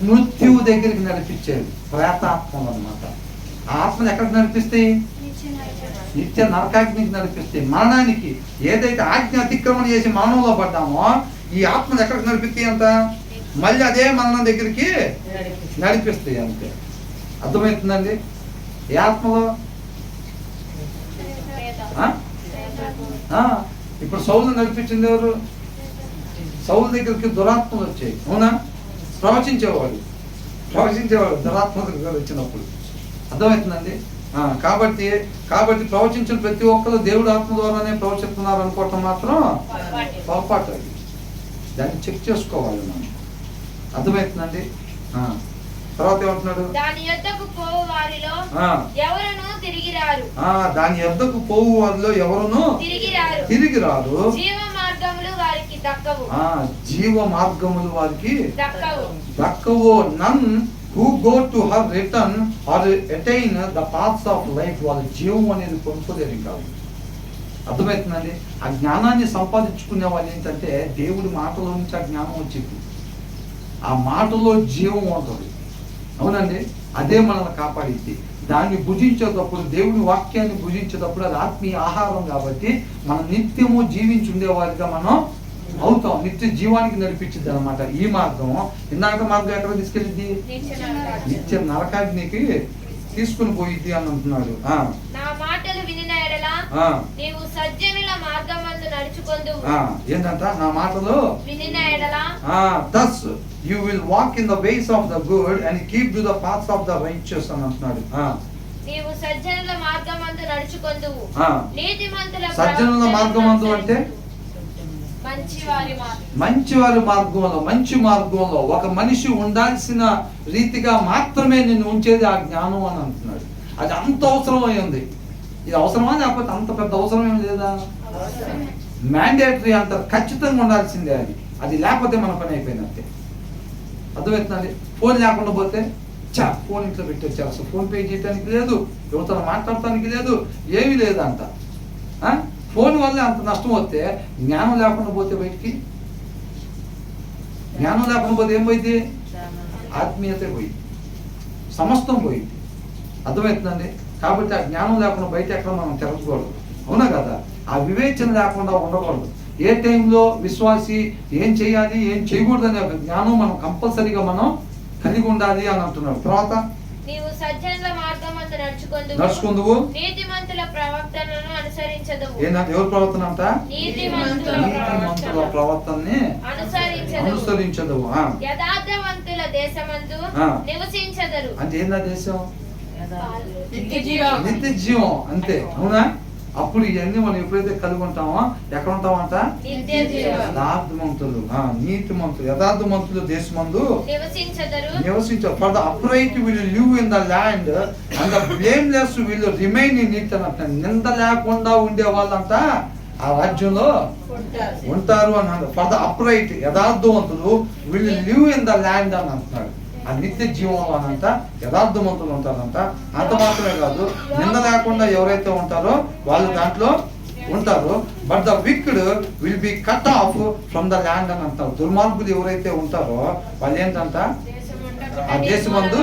మృత్యువు దగ్గరికి నడిపించేది ప్రేతాత్మలు అన్నమాట. ఆత్మలు ఎక్కడికి నడిపిస్తాయి? నిత్య నరకాగ్నికి నడిపిస్తాయి. మరణానికి ఏదైతే ఆజ్ఞ అతిక్రమణ చేసి మరణంలో పడ్డామో, ఈ ఆత్మలు ఎక్కడికి నడిపిస్తాయి అంట? మళ్ళీ అదే మరణం దగ్గరికి నడిపిస్తాయి అంతే. అర్థమవుతుందండి? ఏ ఆత్మలో? ఇప్పుడు సౌలు నడిపించింది ఎవరు? సౌలు దగ్గరికి దురాత్మలు వచ్చాయి. అవునా? ప్రవచించేవాడు దురాత్మ దగ్గర వచ్చినప్పుడు. అర్థమవుతుందండి? కాబట్టి ప్రవచించిన ప్రతి ఒక్కరు దేవుడు ఆత్మ ద్వారానే ప్రవచిస్తున్నారు అనుకోవటం మాత్రం పొరపాటు. అది దాన్ని చెక్ చేసుకోవాలి మనం. అర్థమవుతుందండి? తర్వాత ఏమంటున్నాడు? దాని యొద్దకు పోవు వారిలో ఎవరును తిరిగి రారు. జీవ మార్గములు వారికి దక్కవు. నన్ who go to her return or attain the paths of life, వాళ్ళ జీవం అనేది పొందుకోలేరు. కాదు. అర్థమవుతుందండి? ఆ జ్ఞానాన్ని సంపాదించుకునే వాళ్ళు ఏంటంటే, దేవుడి మాటలో నుంచి ఆ జ్ఞానం వచ్చింది. ఆ మాటలో జీవం ఉంటుంది. అవునండి? అదే మనల్ని కాపాడిద్ది. దాన్ని భుజించేటప్పుడు, దేవుడి వాక్యాన్ని భుజించేటప్పుడు అది ఆత్మీయ ఆహారం కాబట్టి మనం నిత్యము జీవించి ఉండేవారిగా మనం అవుతాం. నిత్య జీవానికి నడిపించింది అనమాట ఈ మార్గం. ఇందాక మార్గం ఎక్కడ తీసుకెళ్ళిద్ది? నిత్య నరకాగ్నికి తీసుకుని పోయిద్ది అని అంటున్నాడు. ఏంటంట? నా మాటలు thus you will walk in the ways of the good and keep to the paths of the righteous అని అంటున్నాడు. సజ్జనుల మార్గమందు అంటే మంచివారి మార్గంలో, మంచి మార్గంలో ఒక మనిషి ఉండాల్సిన రీతిగా మాత్రమే నిన్ను ఉంచేది ఆ జ్ఞానం అని అంటున్నాడు. అది అంత అవసరమైంది. ఇది అవసరమా? లేకపోతే అంత పెద్ద అవసరం ఏం లేదా? మ్యాండేటరీ, అంత ఖచ్చితంగా ఉండాల్సిందే. అది లేకపోతే మన పని అయిపోయినట్టే. అర్థమవుతుందండి? ఫోన్ లేకుండా పోతే ఫోన్ ఇంట్లో పెట్టొచ్చారు, అసలు ఫోన్ పే చేయడానికి లేదు, యువతను మాట్లాడటానికి లేదు, ఏమీ లేదంట. ఫోన్ వల్ల అంత నష్టం వస్తే, జ్ఞానం లేకుండా పోతే బయటికి, జ్ఞానం లేకుండా పోతే ఏం పోయింది? ఆత్మీయత పోయింది, సమస్తం పోయింది. అర్థమవుతుందండి? కాబట్టి ఆ జ్ఞానం లేకుండా బయట ఎక్కడ మనం తిరగకూడదు. అవునా కదా? ఆ వివేచన లేకుండా ఉండకూడదు. ఏ టైంలో విశ్వాసి ఏం చేయాలి, ఏం చేయకూడదు అనే ఒక జ్ఞానం మనం కంపల్సరీగా మనం కలిగి ఉండాలి అని అంటున్నాడు. తర్వాత నడుచుకుందువు, ఏంటంటే ఎవరి ప్రవర్తన అంట? నీతిమంతుల ప్రవర్తనని అనుసరించదు. అంటే ఏందా దేశం? నిత్య జీవం అంతే. అవునా? అప్పుడు ఇవన్నీ మనం ఎప్పుడైతే కలిగి ఉంటామో ఎక్కడ ఉంటామంట? యథార్థమంతులు, నీతిమంతులు, యథార్థమంతులు దేశమందు నివసించరు. For the upright will live in the land and the blameless will remain in it అని అంటారు. నింద లేకుండా ఉండే వాళ్ళంట ఆ రాజ్యంలో ఉంటారు అని అంటారు. ఫర్ ద అప్రైట్, యథార్థవంతులు will live in the land అని అంటున్నాడు. ఆ నిత్య జీవంలో అనంట యథార్థవంతులు ఉంటారంట. అంత మాత్రమే కాదు, నింద లేకుండా ఎవరైతే ఉంటారో వాళ్ళు దాంట్లో ఉంటారు. But the wicked will be cut off from the land అని అంటారు. దుర్మార్గులు ఎవరైతే ఉంటారో వాళ్ళు ఏంటంట? ఆ దేశమందు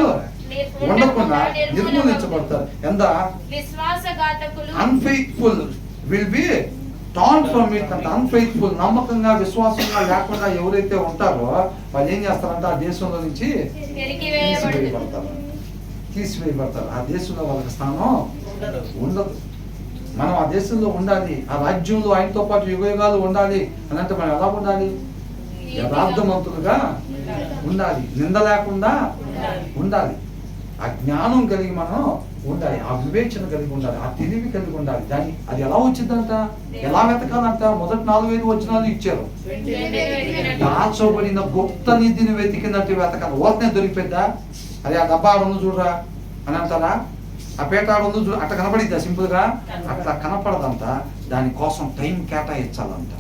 ఉండకుండా నిర్మూలించబడతారు. ఎంత unfaithful will be tan from it అంట. అన్ఫెయిత్ఫుల్, నమ్మకంగా విశ్వాసంగా లేకుండా ఎవరైతే ఉంటారో వాళ్ళు ఏం చేస్తారంటే ఆ దేశంలో నుంచి తీసివేయబడతారు. ఆ దేశంలో వాళ్ళకి స్థానం ఉండదు. మనం ఆ దేశంలో ఉండాలి, ఆ రాజ్యంలో ఆయనతో పాటు యుగయుగాలు ఉండాలి అని అంటే మనం ఎలా ఉండాలి? యథార్థవంతులుగా ఉండాలి, నింద లేకుండా ఉండాలి, ఆ జ్ఞానం కలిగి మనం ఉండాలి, ఆ వివేచన కలిగి ఉండాలి, ఆ తెలివి కలిగి ఉండాలి. దాన్ని అది ఎలా వచ్చిందంట, ఎలా వెతకాలంట? మొదటి 4,5 వచనాలు ఇచ్చారు. దాచబడిన గుప్త నిధిని వెతికినట్టు వెతకాలి. ఓతనే దొరికిపోద్దా? అది ఆ డబ్బా ఆడుంది చూడరా అని అంటారా? ఆ పేట ఆడుంది చూడ అట్లా కనపడిద్దా? సింపుల్ గా అట్లా కనపడదంట. దానికోసం టైం కేటాయించాలంట,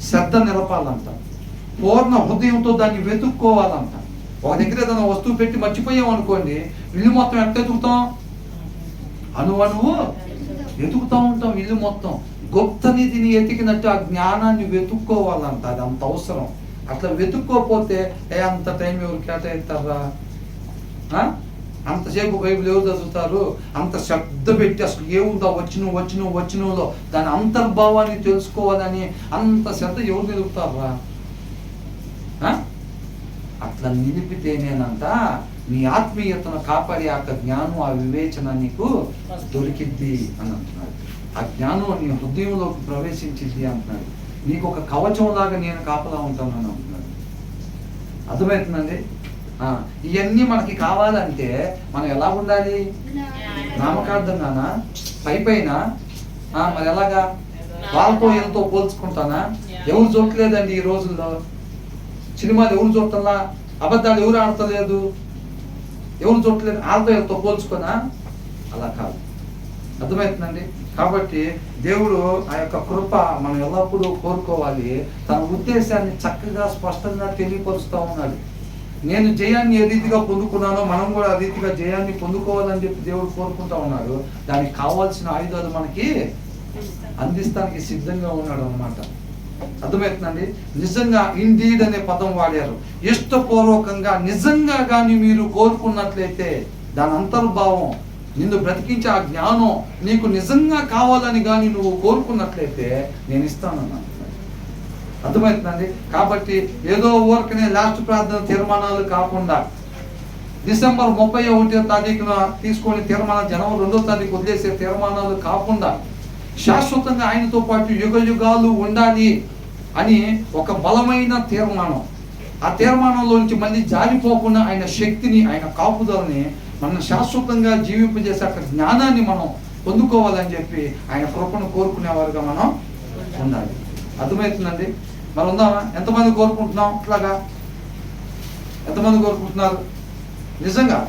శ్రద్ధ నిలపాలంట, పూర్ణ హృదయంతో దాన్ని వెతుక్కోవాలంట. ఒక దగ్గర ఏదైనా వస్తువు పెట్టి మర్చిపోయాం అనుకోండి, ఇల్లు మొత్తం ఎట్లా ఎతుకుతాం? అణువు వెతుకుతా ఉంటాం ఇల్లు మొత్తం. గుప్త నిధిని ఎతికినట్టు ఆ జ్ఞానాన్ని వెతుక్కోవాలంట. అది అంత అవసరం. అట్లా వెతుక్కోపోతే అంత టైం ఎవరు కేటాయిస్తారా? అంతసేపు బైబిల్ ఎవరు చదువుతారు? అంత శ్రద్ధ పెట్టి అసలు ఏముందో వచ్చినంలో దాని అంతర్భావాన్ని తెలుసుకోవాలని అంత శ్రద్ధ ఎవరు నిలుపుతారా? అట్లా నిలిపితేనేనంట నీ ఆత్మీయతను కాపాడే ఆ జ్ఞానం, ఆ వివేచన నీకు దొరికిద్ది అని అంటున్నాడు. ఆ జ్ఞానం నీ హృదయంలోకి ప్రవేశించింది అంటున్నాడు. నీకు ఒక కవచం లాగా నేను కాపలా ఉంటానని అంటున్నాడు. అర్థమవుతుందండి? ఇవన్నీ మనకి కావాలంటే మనం ఎలా ఉండాలి? నామకార్థంగానా? పైన మరి ఎలాగా? వాళ్ళతో వీళ్ళతో పోల్చుకుంటానా? ఎవరు చూడలేదండి ఈ రోజుల్లో. సినిమాలు ఎవరు చూడటంలా, అబద్ధాలు ఎవరు ఆడతలేదు, ఎవరు చూడలేదు, వాళ్ళతో వీళ్ళతో పోల్చుకోనా? అలా కాదు. అర్థమవుతుందండి? కాబట్టి దేవుడు ఆ యొక్క కృప మనం ఎల్లప్పుడూ కోరుకోవాలి. తన ఉద్దేశాన్ని చక్కగా స్పష్టంగా తెలియపరుస్తూ ఉన్నాడు. నేను జయాన్ని ఏ రీతిగా పొందుకున్నానో మనం కూడా ఆ రీతిగా జయాన్ని పొందుకోవాలని చెప్పి దేవుడు కోరుకుంటా ఉన్నాడు. దానికి కావాల్సిన ఆయుధాలు మనకి అందిస్తానికి సిద్ధంగా ఉన్నాడు అన్నమాట. అర్థమవుతుందండి? నిజంగా ఇండీడ్ అనే పదం వాడారు. ఇష్టపూర్వకంగా నిజంగా కానీ మీరు కోరుకున్నట్లయితే దాని అంతర్భావం, నిన్ను బ్రతికించే ఆ జ్ఞానం నీకు నిజంగా కావాలని కానీ నువ్వు కోరుకున్నట్లయితే నేను ఇస్తానన్నాను. అర్థమవుతుందండి? కాబట్టి ఏదో ఊరికనే లాస్ట్ ప్రార్థన తీర్మానాలు కాకుండా డిసెంబర్ 31వ తారీఖున తీసుకొని తీర్మానం, జనవరి 2వ తారీఖు వదిలేసే తీర్మానాలు కాకుండా శాశ్వతంగా ఆయనతో పాటు యుగయుగాలు ఉండాలి అని ఒక బలమైన తీర్మానం, ఆ తీర్మానంలో నుంచి మళ్ళీ జారిపోకుండా ఆయన శక్తిని, ఆయన కాపుదలని మనం శాశ్వతంగా జీవింపజేసే అక్కడ జ్ఞానాన్ని మనం పొందుకోవాలని చెప్పి ఆయన కృపను కోరుకునేవారుగా మనం ఉండాలి. అర్థమవుతుందండి? మరి ఉందామా? ఎంతమంది కోరుకుంటున్నాం? అట్లాగా ఎంతమంది కోరుకుంటున్నారు? నిజంగా